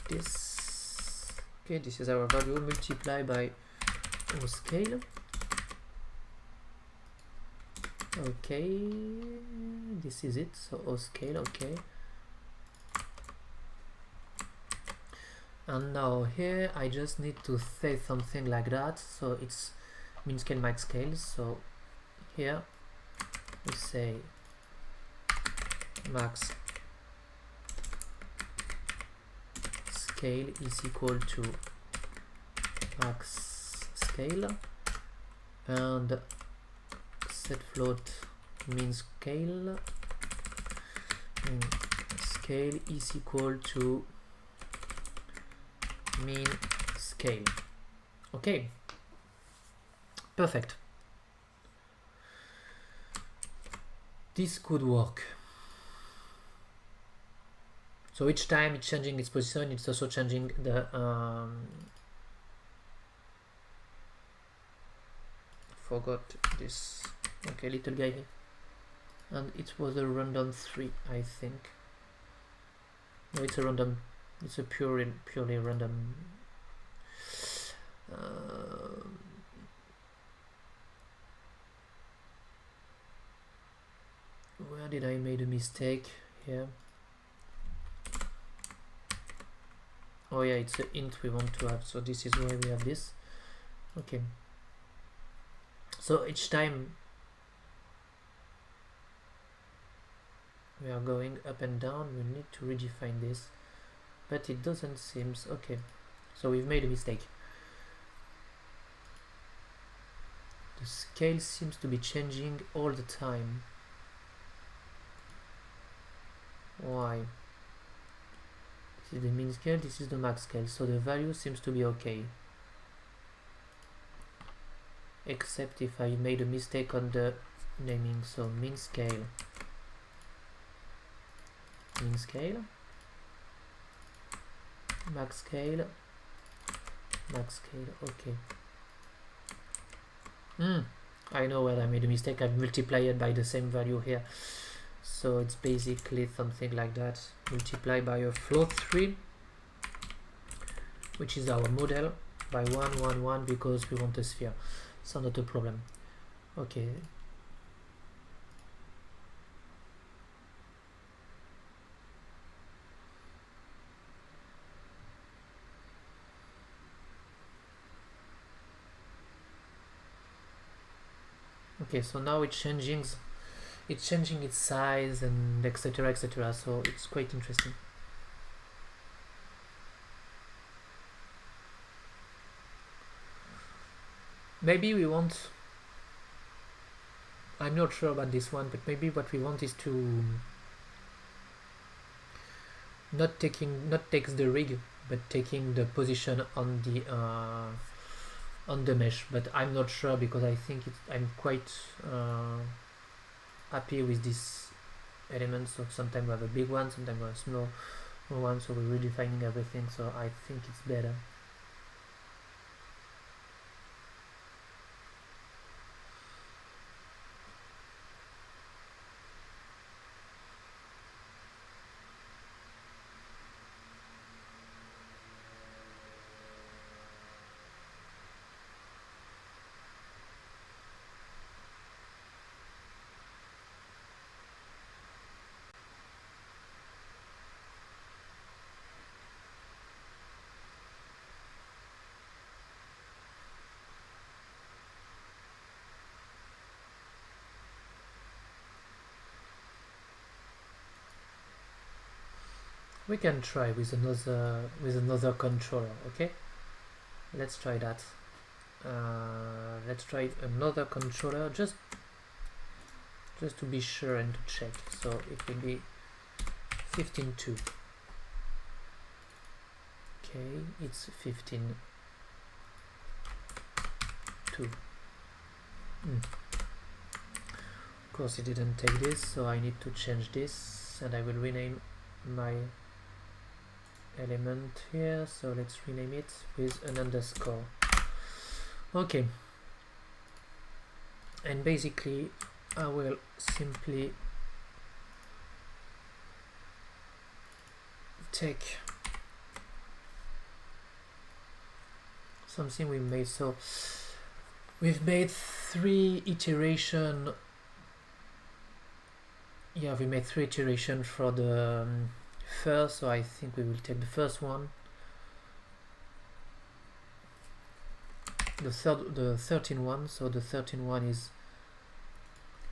this, okay, this is our value multiplied by O scale. Okay, this is it, so O scale. Okay, and now here I just need to say something like that, so it's mean scale max scale. So here we say max scale is equal to max scale, and set float mean scale is equal to mean scale. Okay, perfect. This could work. So each time it's changing its position, it's also changing the forgot this. Okay, little guy here, and it was a random 3, I think. No, it's a random, it's a purely random. Where did I made a mistake here? Oh yeah, it's an int we want to have, so this is why we have this. Okay, so each time we are going up and down, we need to redefine this, but it doesn't seem okay, so we've made a mistake. The scale seems to be changing all the time. Why? This is the mean scale, this is the max scale, so the value seems to be okay, except if I made a mistake on the naming. So mean scale, max scale, okay. I know where I made a mistake. I've multiplied it by the same value here. So it's basically something like that, multiplied by a float 3, which is our model, by 1 1 1 because we want a sphere, so not a problem. Okay, so now it's changing its size and etc etc, so it's quite interesting. Maybe we want, I'm not sure about this one, but maybe what we want is to not take the rig, but taking the position on the mesh. But I'm not sure because I think I'm quite happy with this element. So sometimes we have a big one, sometimes we have a small one, so we're redefining everything, so I think it's better. We can try with another controller. Okay, let's try that. Let's try another controller just to be sure and to check. So it will be 15.2. Okay, it's 15.2. Of course it didn't take this, so I need to change this, and I will rename my element here. So let's rename it with an underscore. Okay, and basically I will simply take something we made. So we've made 3 iterations. Yeah, we made 3 iterations for the first, so I think we will take the first one. The 13 one, so the 13 one is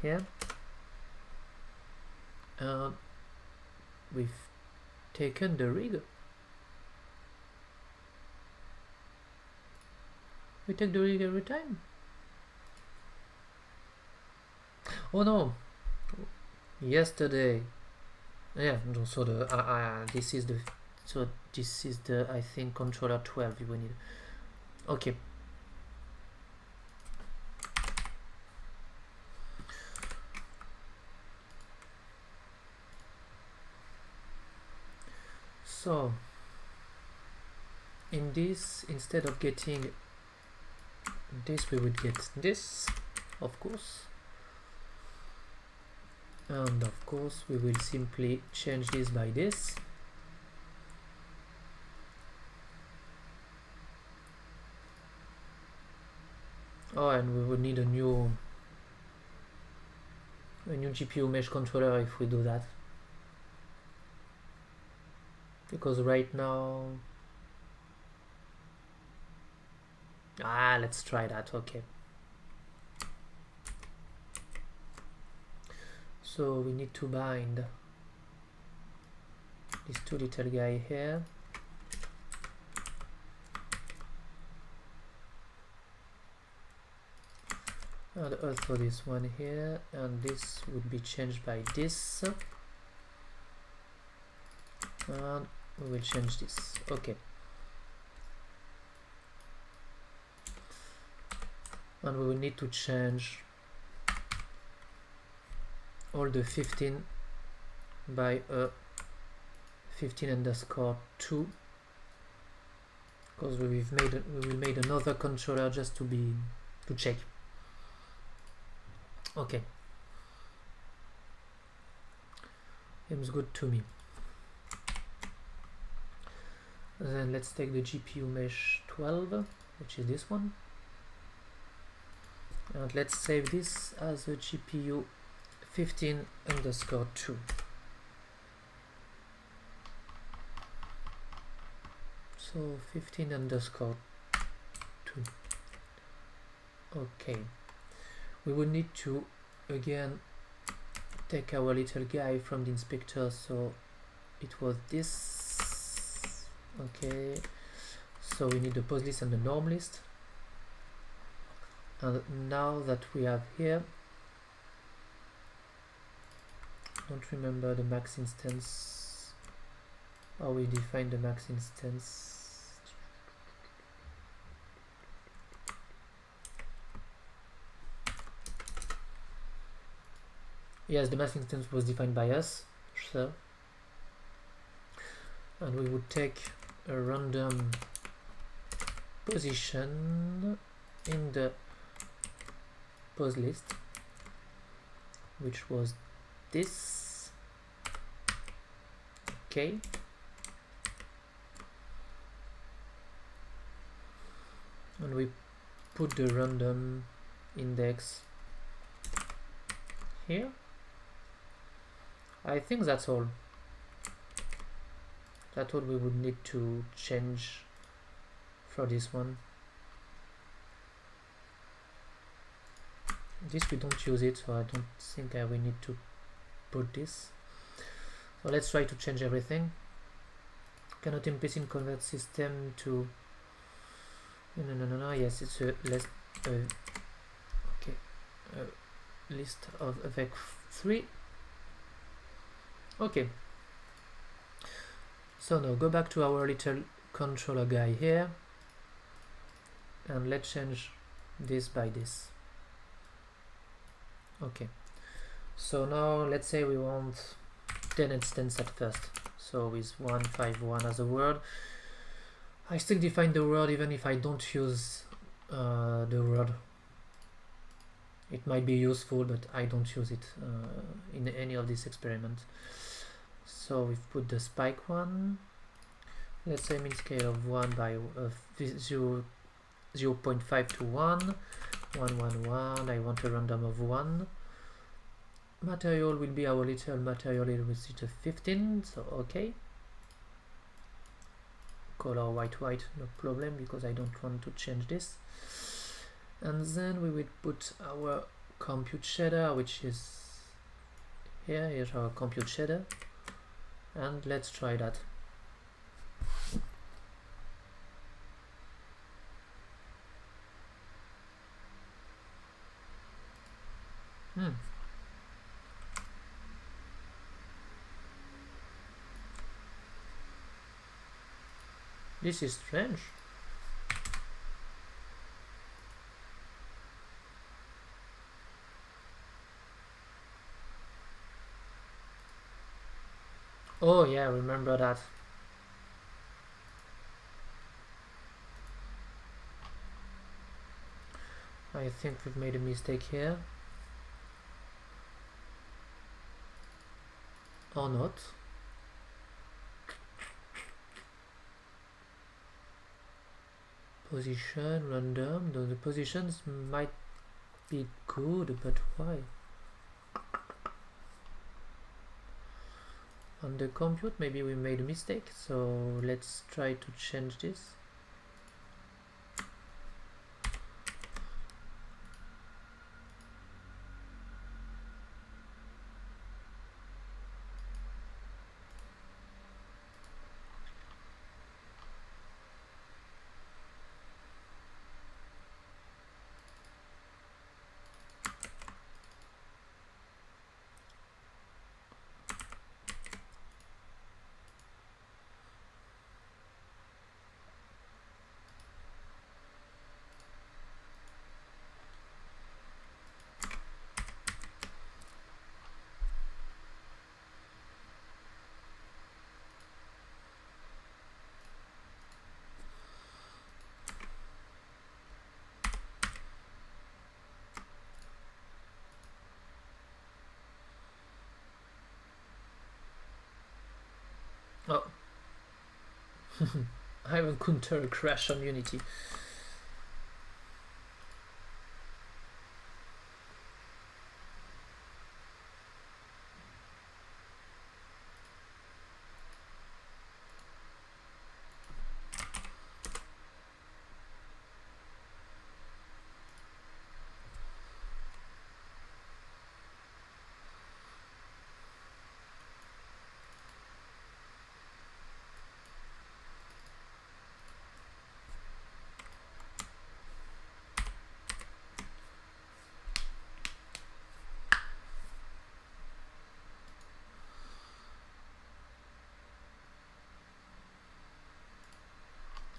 here, and we've taken the rig. We take the rig every time. Oh no, yesterday, yeah, so this is the I think controller 12 we need. Okay, so in this, instead of getting this, we would get this, of course, and of course we will simply change this by this. Oh, and we would need a new GPU mesh controller if we do that, because right now, let's try that. Okay, so we need to bind this 2 little guy here, and also this one here, and this would be changed by this, and we will change this. Okay, and we will need to change all the 15 by a 15_2, because we will made another controller just to check. Okay, Seems good to me. Then let's take the GPU mesh 12, which is this one, and let's save this as a GPU 15_2. So 15_2. Okay, we will need to again take our little guy from the inspector, so it was this. Okay, so we need the pose list and the norm list, and now that we have here, don't remember the max instance, how we define the max instance. Yes, the max instance was defined by us, so, and we would take a random position in the pose list, which was this. Okay, and we put the random index here. I think that's all. That's all we would need to change for this one. This we don't use it, so I don't think we need to put this. So let's try to change everything. Cannot implicit convert system to no. Yes, it's a list. Okay, list of avec 3. Okay. So now go back to our little controller guy here, and let's change this by this. Okay, so now let's say we want 10 instance at first, so with 151 as a word. I still define the word even if I don't use the word. It might be useful, but I don't use it in any of these experiments. So we've put the spike one. Let's say mean scale of 1 by 0, 0.5 to 1, 1, 1, 1. I want a random of 1. Material will be our little material with 15, so okay. Color white, no problem, because I don't want to change this. And then we will put our compute shader, which is here. Here's our compute shader, and let's try that. This is strange. Oh yeah, remember that. I think we've made a mistake here. Or not. Position, random. The positions might be good, but why? On the compute, maybe we made a mistake, so let's try to change this. Oh, I have encountered a crash on Unity.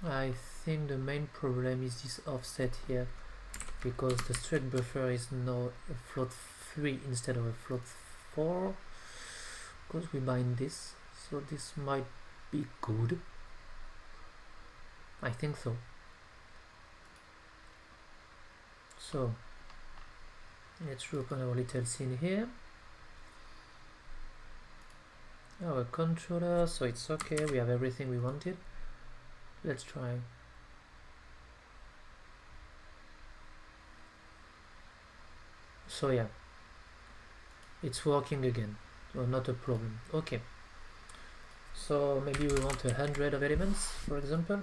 I think the main problem is this offset here, because the thread buffer is now a float 3 instead of a float 4, because we bind this, so this might be good. I think so. So let's open our little scene here. Our controller, so it's okay, we have everything we wanted. Let's try. So yeah, it's working again, so not a problem. Okay, so maybe we want 100 of elements, for example.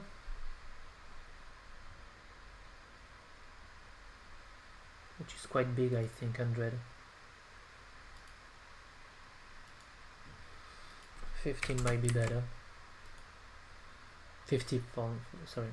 Which is quite big, I think, 100. 15 might be better. 50 pounds, sorry.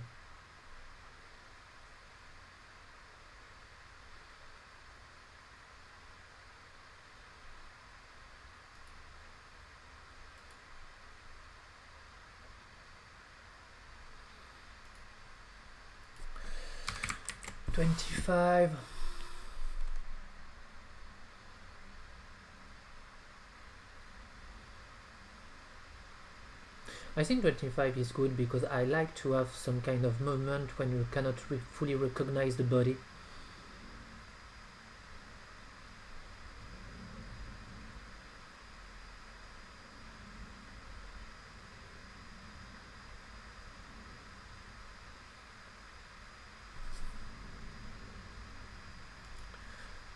$25. I think 25 is good because I like to have some kind of moment when you cannot fully recognize the body.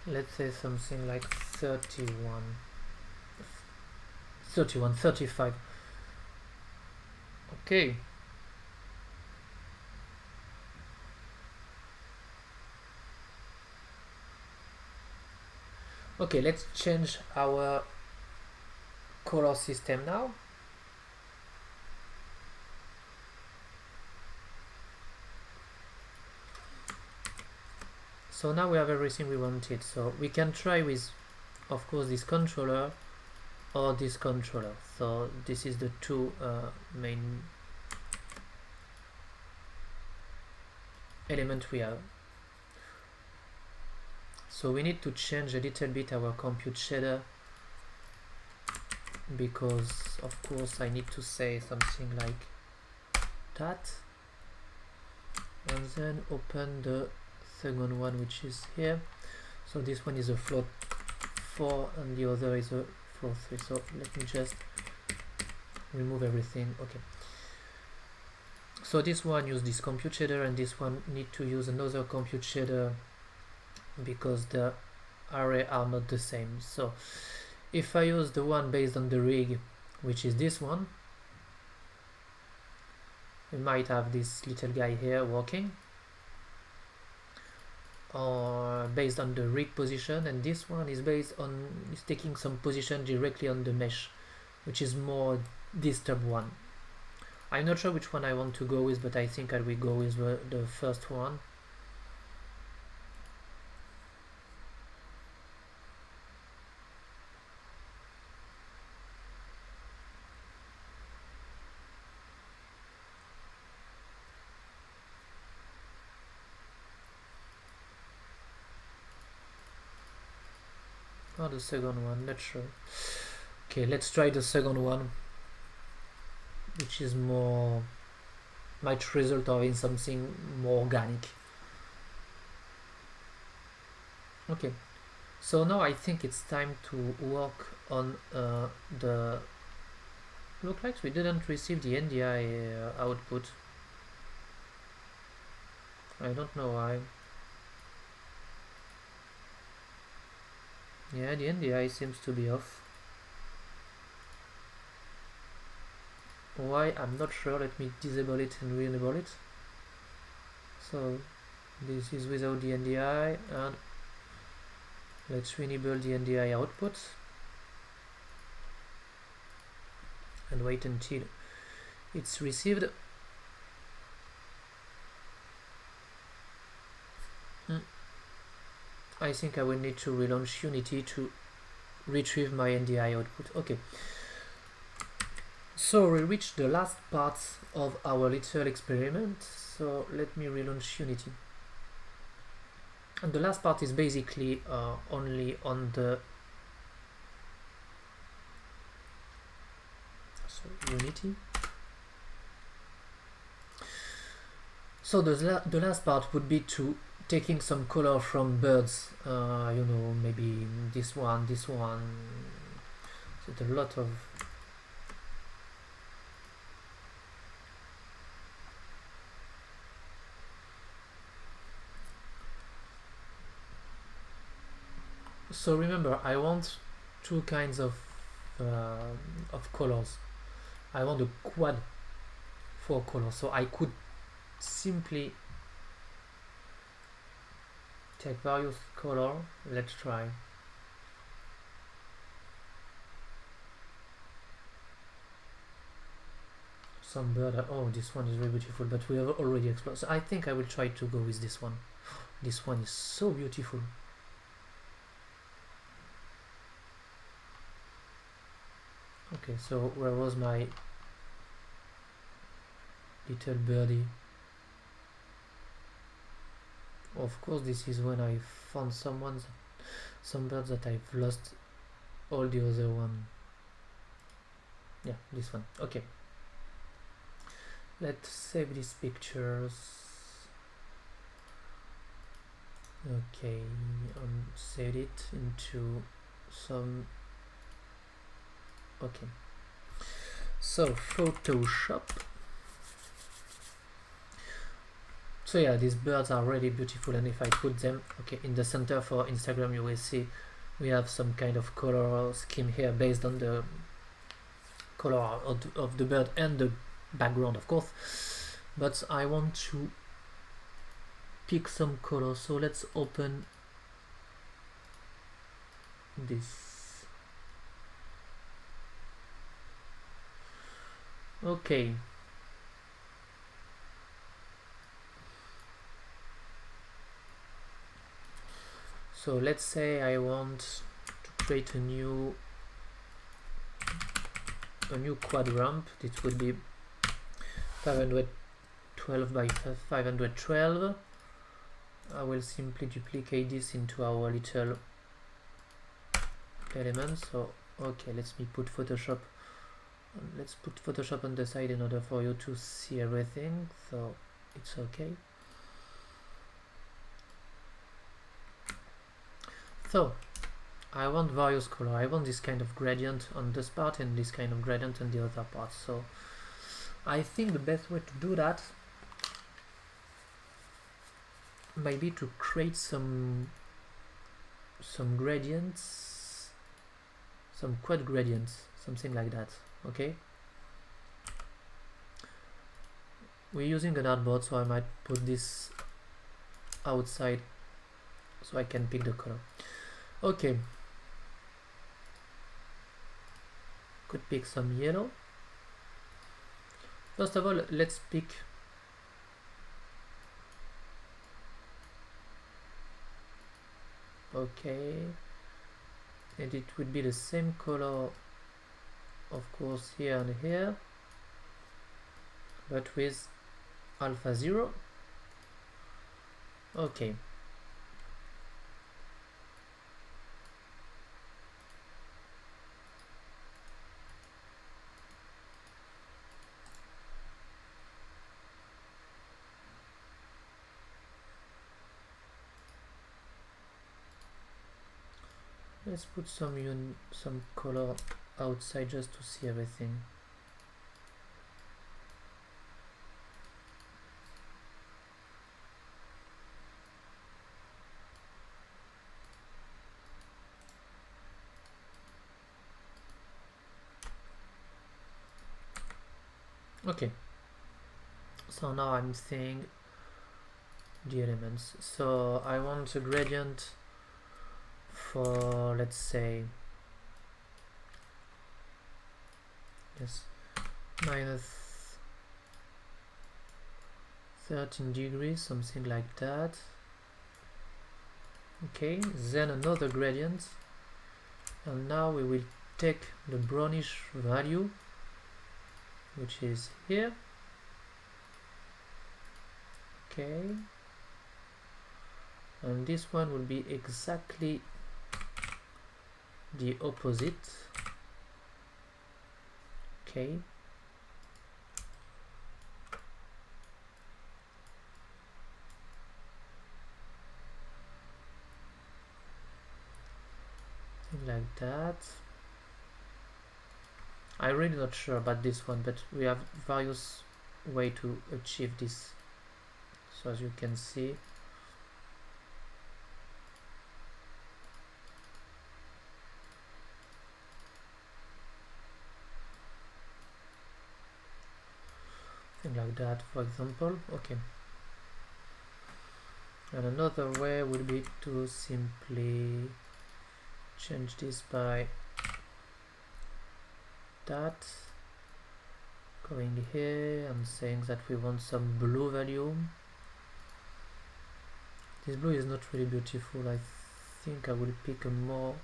Let's say something like 35. Okay. Okay, let's change our color system now. So now we have everything we wanted. So we can try with, of course, this controller or this controller. So this is the two main element we have. So we need to change a little bit our compute shader, because of course I need to say something like that, and then open the second one, which is here. So this one is a float 4 and the other is a float 3. So let me just remove everything. Okay, so this one use this compute shader and this one need to use another compute shader because the array are not the same. So if I use the one based on the rig, which is this one, we might have this little guy here walking, or based on the rig position, and this one is based on, is taking some position directly on the mesh, which is more disturbed one. I'm not sure which one I want to go with, but I think I will go with the first one. Or the second one, not sure. Okay, let's try the second one, which is more, might result in something more organic. Okay, so now I think it's time to work on the Look like we didn't receive the NDI output. I don't know why. Yeah, the NDI seems to be off. Why? I'm not sure. Let me disable it and re-enable it. So this is without the NDI, and let's re-enable the NDI output and wait until it's received. I think I will need to relaunch Unity to retrieve my NDI output. Okay. So we reached the last part of our little experiment. So let me relaunch Unity. And the last part is basically only on the Unity. So the last part would be to taking some color from birds, you know, maybe this one, so a lot of so remember, I want two kinds of colors. I want a quad for colors, so I could simply take various color. Let's try. Some bird. Oh, this one is very beautiful, but we have already explored. So I think I will try to go with this one. This one is so beautiful. Okay, so where was my little birdie? Of course, this is when I found some birds that I've lost all the other one. Yeah, this one. Okay. Let's save these pictures. Okay, save it into some. Okay. So Photoshop. So yeah, these birds are really beautiful, and if I put them in the center for Instagram, you will see we have some kind of color scheme here based on the color of the bird and the background, of course, but I want to pick some color. So let's open this. Okay, so let's say I want to create a new quad ramp. It would be 512 by 512. I will simply duplicate this into our little element. So okay, let's put Photoshop. Let's put Photoshop on the side in order for you to see everything. So it's okay. So I want various color. I want this kind of gradient on this part and this kind of gradient on the other part. So I think the best way to do that might be to create some gradients, some quad gradients, something like that. Okay, we're using an artboard, so I might put this outside so I can pick the color. Okay, could pick some yellow. First of all, let's pick okay, and it would be the same color, of course, here and here, but with alpha 0. Okay, let's put some color outside just to see everything. Okay, so now I'm seeing the elements. So I want a gradient for, let's say, yes, minus 13 degrees, something like that. Okay, then another gradient, and now we will take the brownish value, which is here. Okay, and this one will be exactly the opposite. Okay, like that. I'm really not sure about this one, but we have various way to achieve this. So as you can see, thing like that, for example. Okay, and another way would be to simply change this by that, going here and saying that we want some blue value. This blue is not really beautiful. I think I will pick a more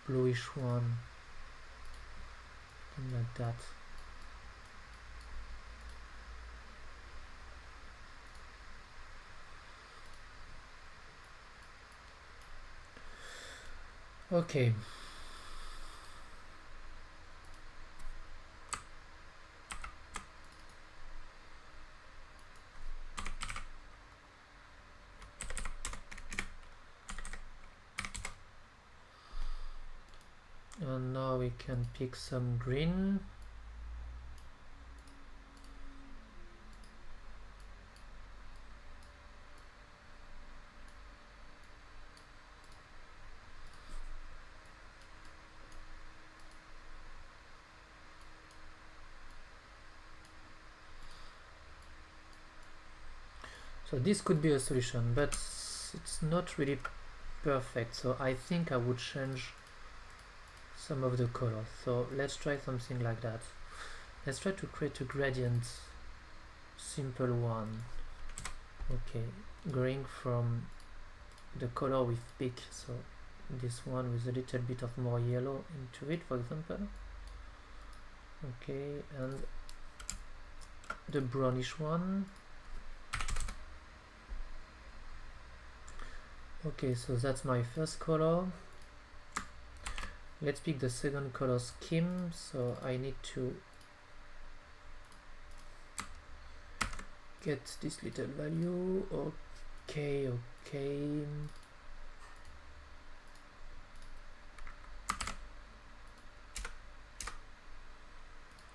bluish one, something like that. Okay, and now we can pick some green. So this could be a solution, but it's not really perfect. So I think I would change some of the colors. So let's try something like that. Let's try to create a gradient, simple one. Okay, going from the color we pick, so this one with a little bit of more yellow into it, for example. Okay, and the brownish one. Okay, so that's my first color. Let's pick the second color scheme. So I need to get this little value. Okay, okay.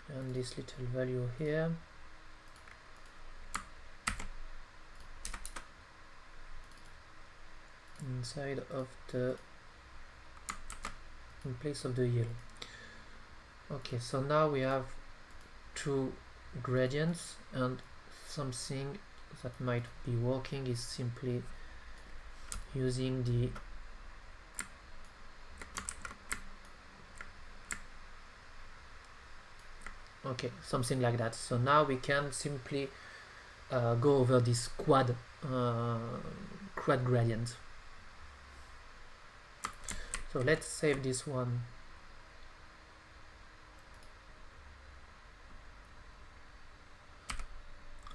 And this little value here. Inside of the, in place of the yellow. Okay, so now we have two gradients, and something that might be working is simply using the okay, something like that. So now we can simply go over this quad gradient. So let's save this one.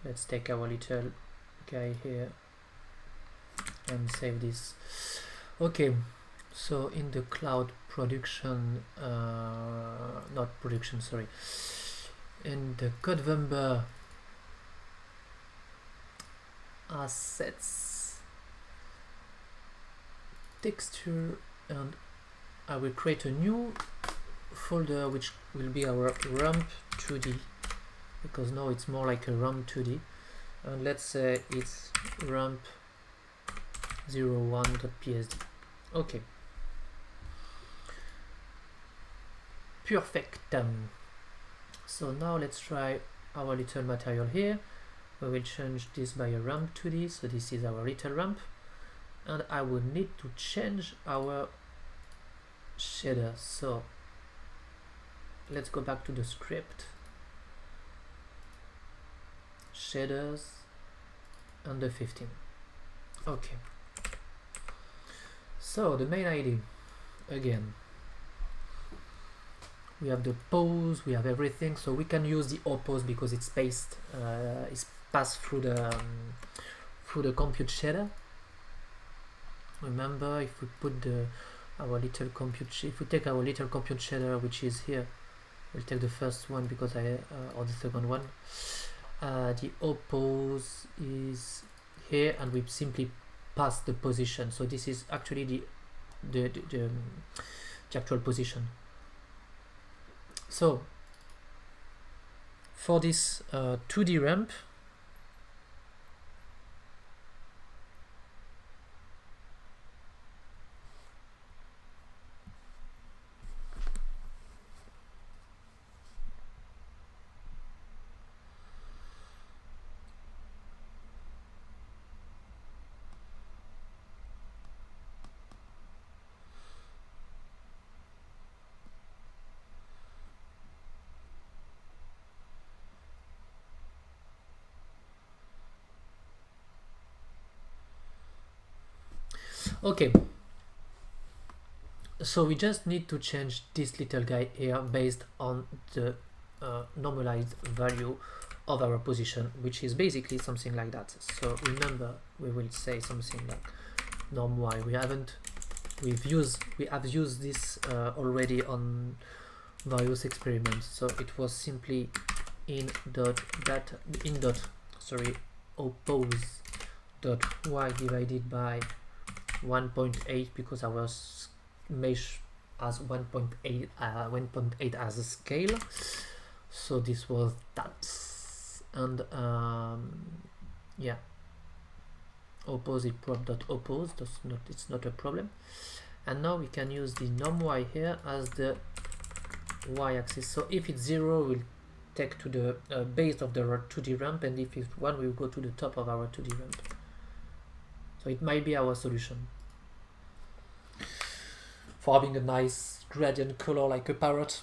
Let's take our little guy here and save this. Okay, so in the cloud production, not production, sorry, in the Codevember assets texture, and I will create a new folder which will be our ramp 2D, because now it's more like a ramp 2D, and let's say it's ramp 01.psd. okay, perfect. So now let's try our little material here. We will change this by a ramp 2D, so this is our little ramp, and I will need to change our shader. So let's go back to the script, shaders, under 15. Okay, so the main idea again, we have the pose, we have everything, so we can use the oppose because it's passed through the compute shader. Remember, if we put our little compute, if we take our little compute shader, which is here, we'll take the first one because or the second one. The oppose is here, and we simply pass the position. So this is actually the actual position. So for this 2D ramp, okay, so we just need to change this little guy here based on the normalized value of our position, which is basically something like that. So remember, we will say something like norm y. We have used this already on various experiments. So it was simply oppose dot y divided by 1.8 because our mesh has 1.8 as a scale. So this was that, and yeah, oppose it prop dot oppose. It's not a problem. And now we can use the norm y here as the y-axis. So if it's 0, we'll take to the base of the 2D ramp, and if it's 1, we'll go to the top of our 2D ramp. So it might be our solution for having a nice gradient color like a parrot.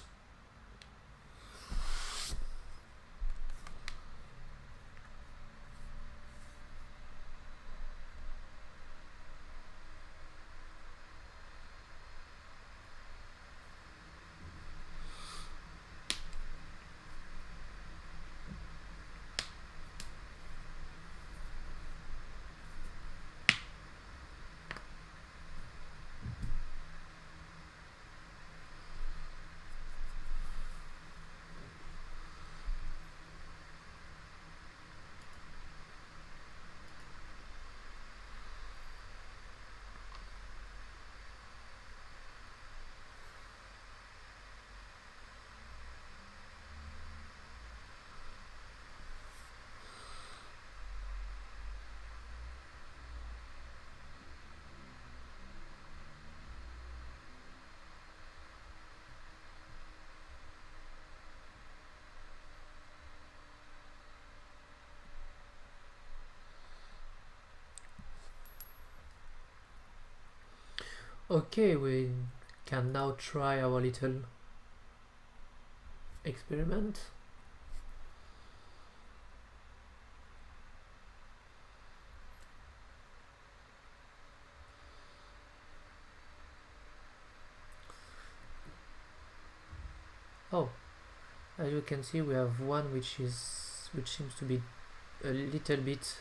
Okay, we can now try our little experiment. Oh, as you can see, we have one which seems to be a little bit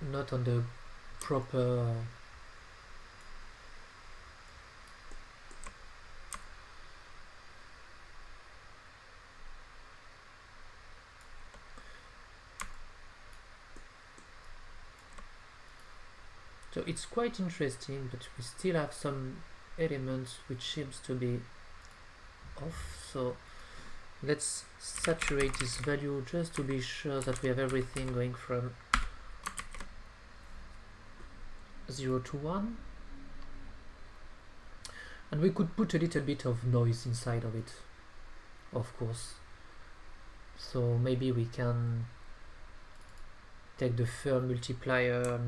not on the proper so it's quite interesting, but we still have some elements which seems to be off. So let's saturate this value just to be sure that we have everything going from 0 to 1, and we could put a little bit of noise inside of it, of course. So maybe we can take the first multiplier,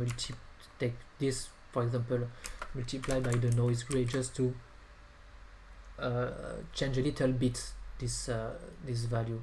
take this, for example, multiply by the noise grade, just to change a little bit this value.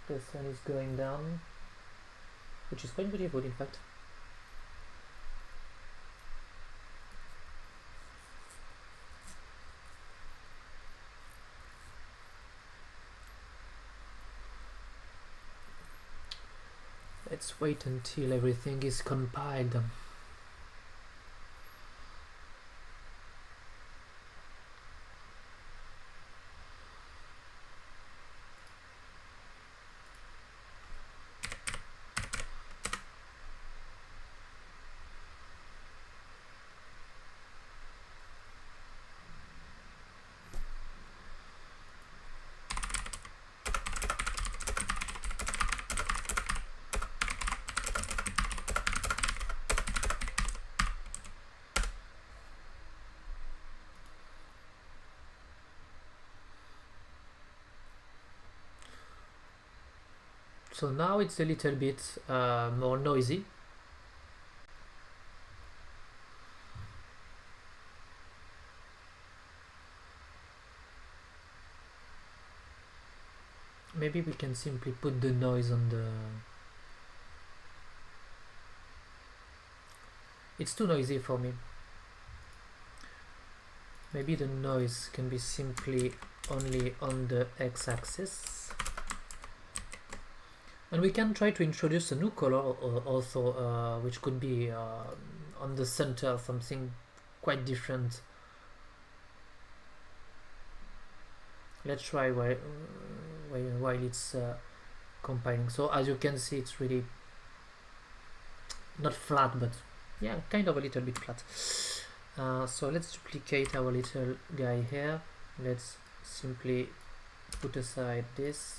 The sun is going down, which is quite beautiful, in fact. Let's wait until everything is compiled. So now it's a little bit more noisy. Maybe we can simply put the noise on the... It's too noisy for me. Maybe the noise can be simply only on the x-axis. And we can try to introduce a new color also, which could be on the center, something quite different. Let's try while it's compiling. So as you can see, it's really not flat, but yeah, kind of a little bit flat. So let's duplicate our little guy here. Let's simply put aside this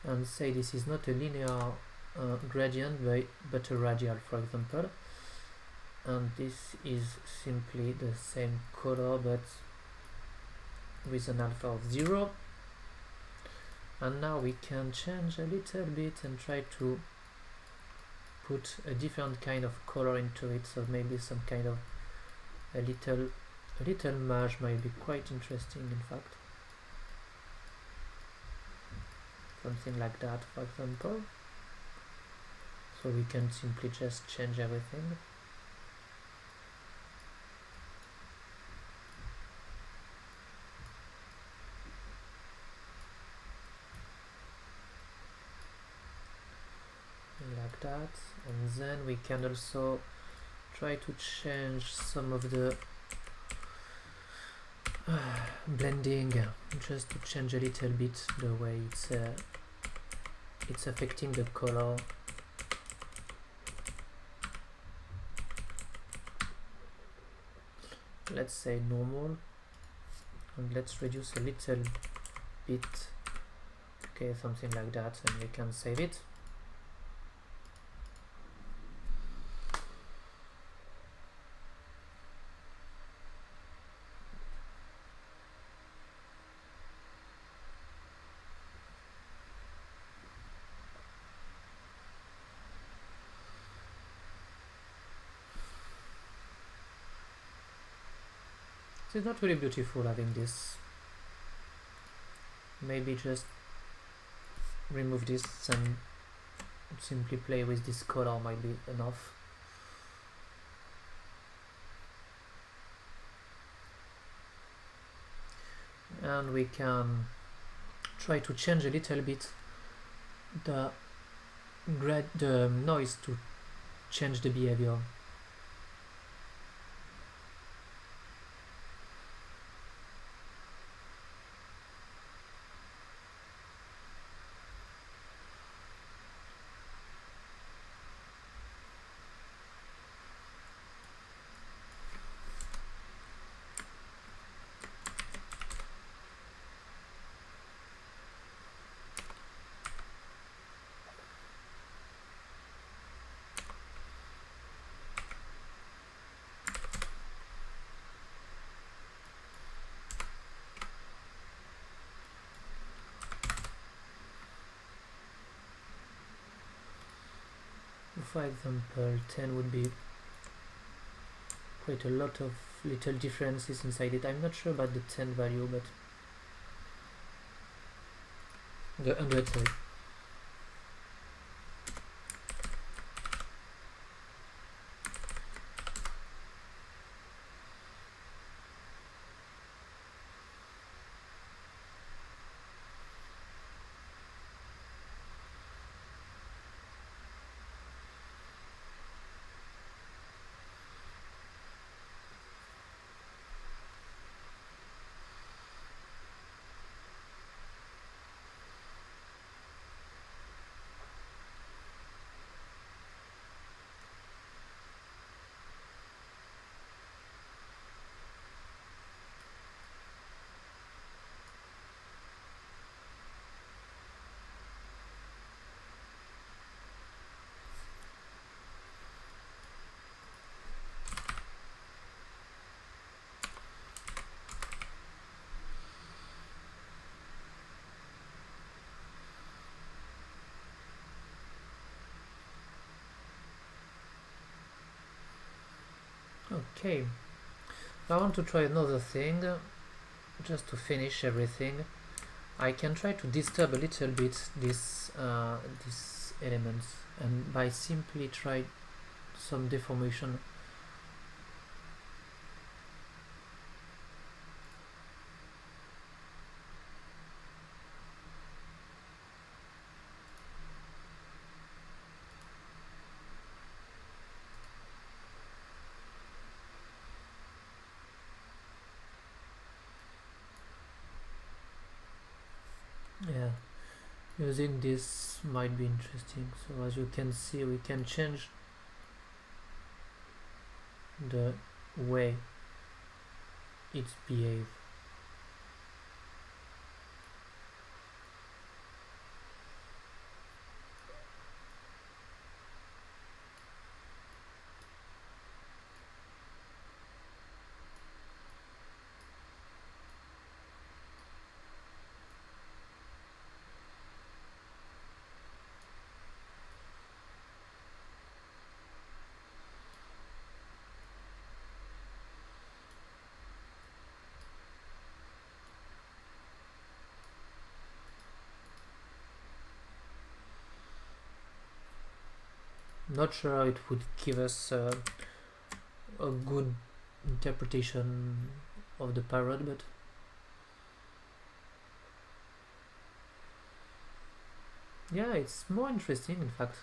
and say this is not a linear gradient but a radial, for example, and this is simply the same color but with an alpha of 0. And now we can change a little bit and try to put a different kind of color into it, so maybe some kind of a little merge might be quite interesting, in fact. Something like that, for example. So we can simply just change everything. Like that. And then we can also try to change some of the blending, just to change a little bit the way it's affecting the color. Let's say normal, and let's reduce a little bit. Okay, something like that, and we can save it. It's not really beautiful having this. Maybe just remove this and simply play with this color might be enough. And we can try to change a little bit the noise to change the behavior. for example 10 would be quite a lot of little differences inside it. I'm not sure about the 10 value, but the 100, sorry. Okay, I want to try another thing, just to finish everything. I can try to disturb a little bit these elements, and by simply try some deformation. Yeah, using this might be interesting. So as you can see, we can change the way it's behave. Not sure it would give us a good interpretation of the parrot, but yeah, it's more interesting in fact.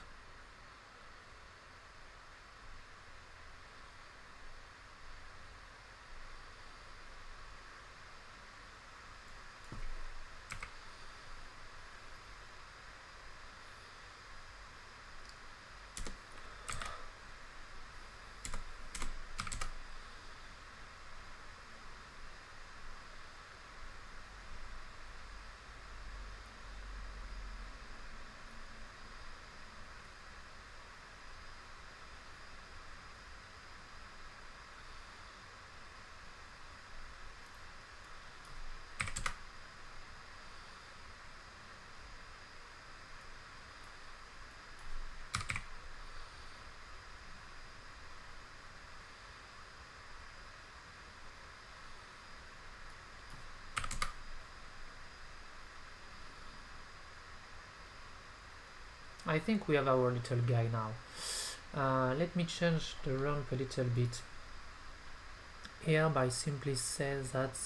I think we have our little guy now. Let me change the ramp a little bit here by simply saying that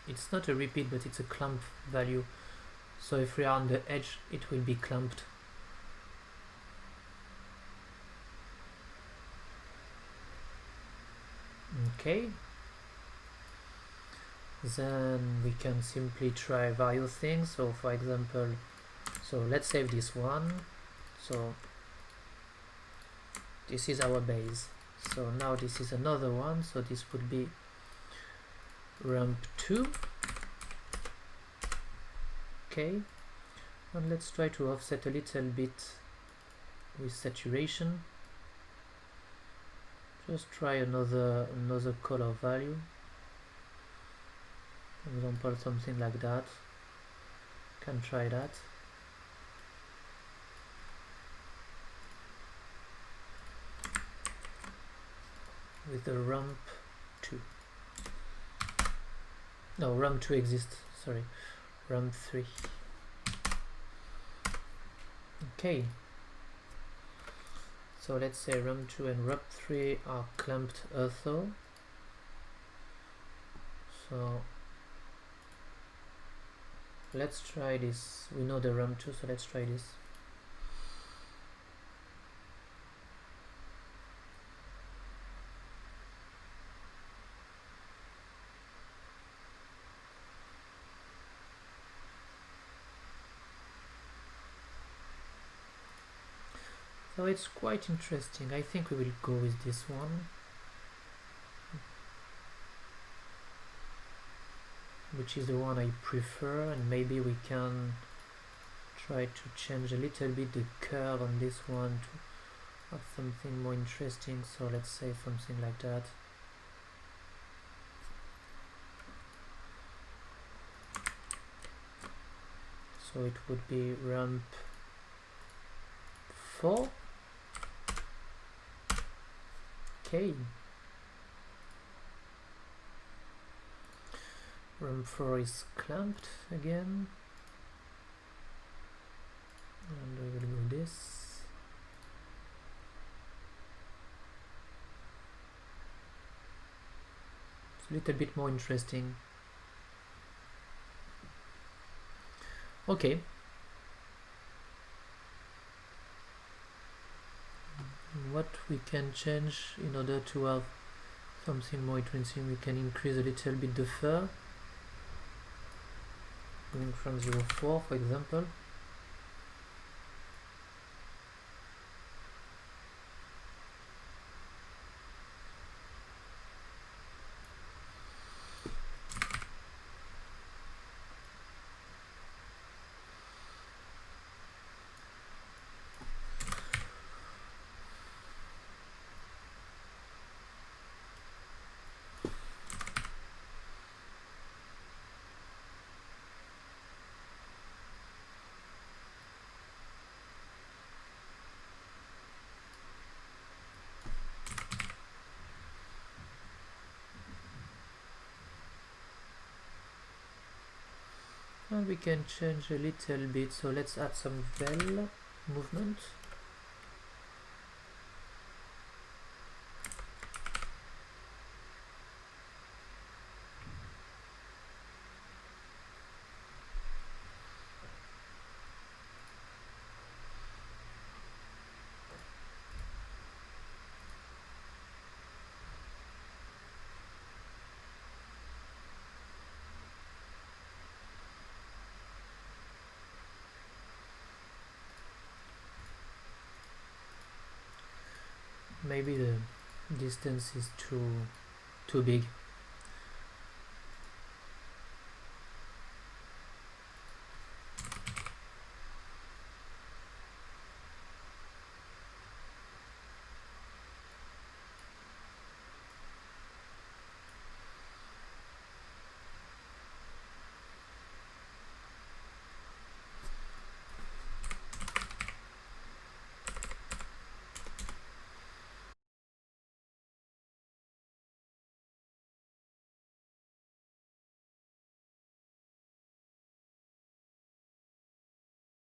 it's not a repeat but it's a clump value. So if we are on the edge, it will be clumped. Okay. Then we can simply try various things. So for example, so let's save this one. So this is our base. So now this is another one. So this would be ramp 2. Okay. And let's try to offset a little bit with saturation. Just try another color value. For example, something like that. Can try that. with the ramp 2. No, ramp 2 exists, sorry. Ramp 3. Okay. So let's say ramp 2 and ramp 3 are clamped also. So let's try this. We know the ramp 2, so let's try this. So it's quite interesting. I think we will go with this one, which is the one I prefer, and maybe we can try to change a little bit the curve on this one to have something more interesting. So let's say something like that. So it would be ramp 4. Okay. Ramp 4 is clamped again. And we will go this. It's a little bit more interesting. Okay. What we can change in order to have something more interesting, we can increase a little bit the fur, going from 0.4 for example. And we can change a little bit, so let's add some vel movement. Maybe the distance is too big.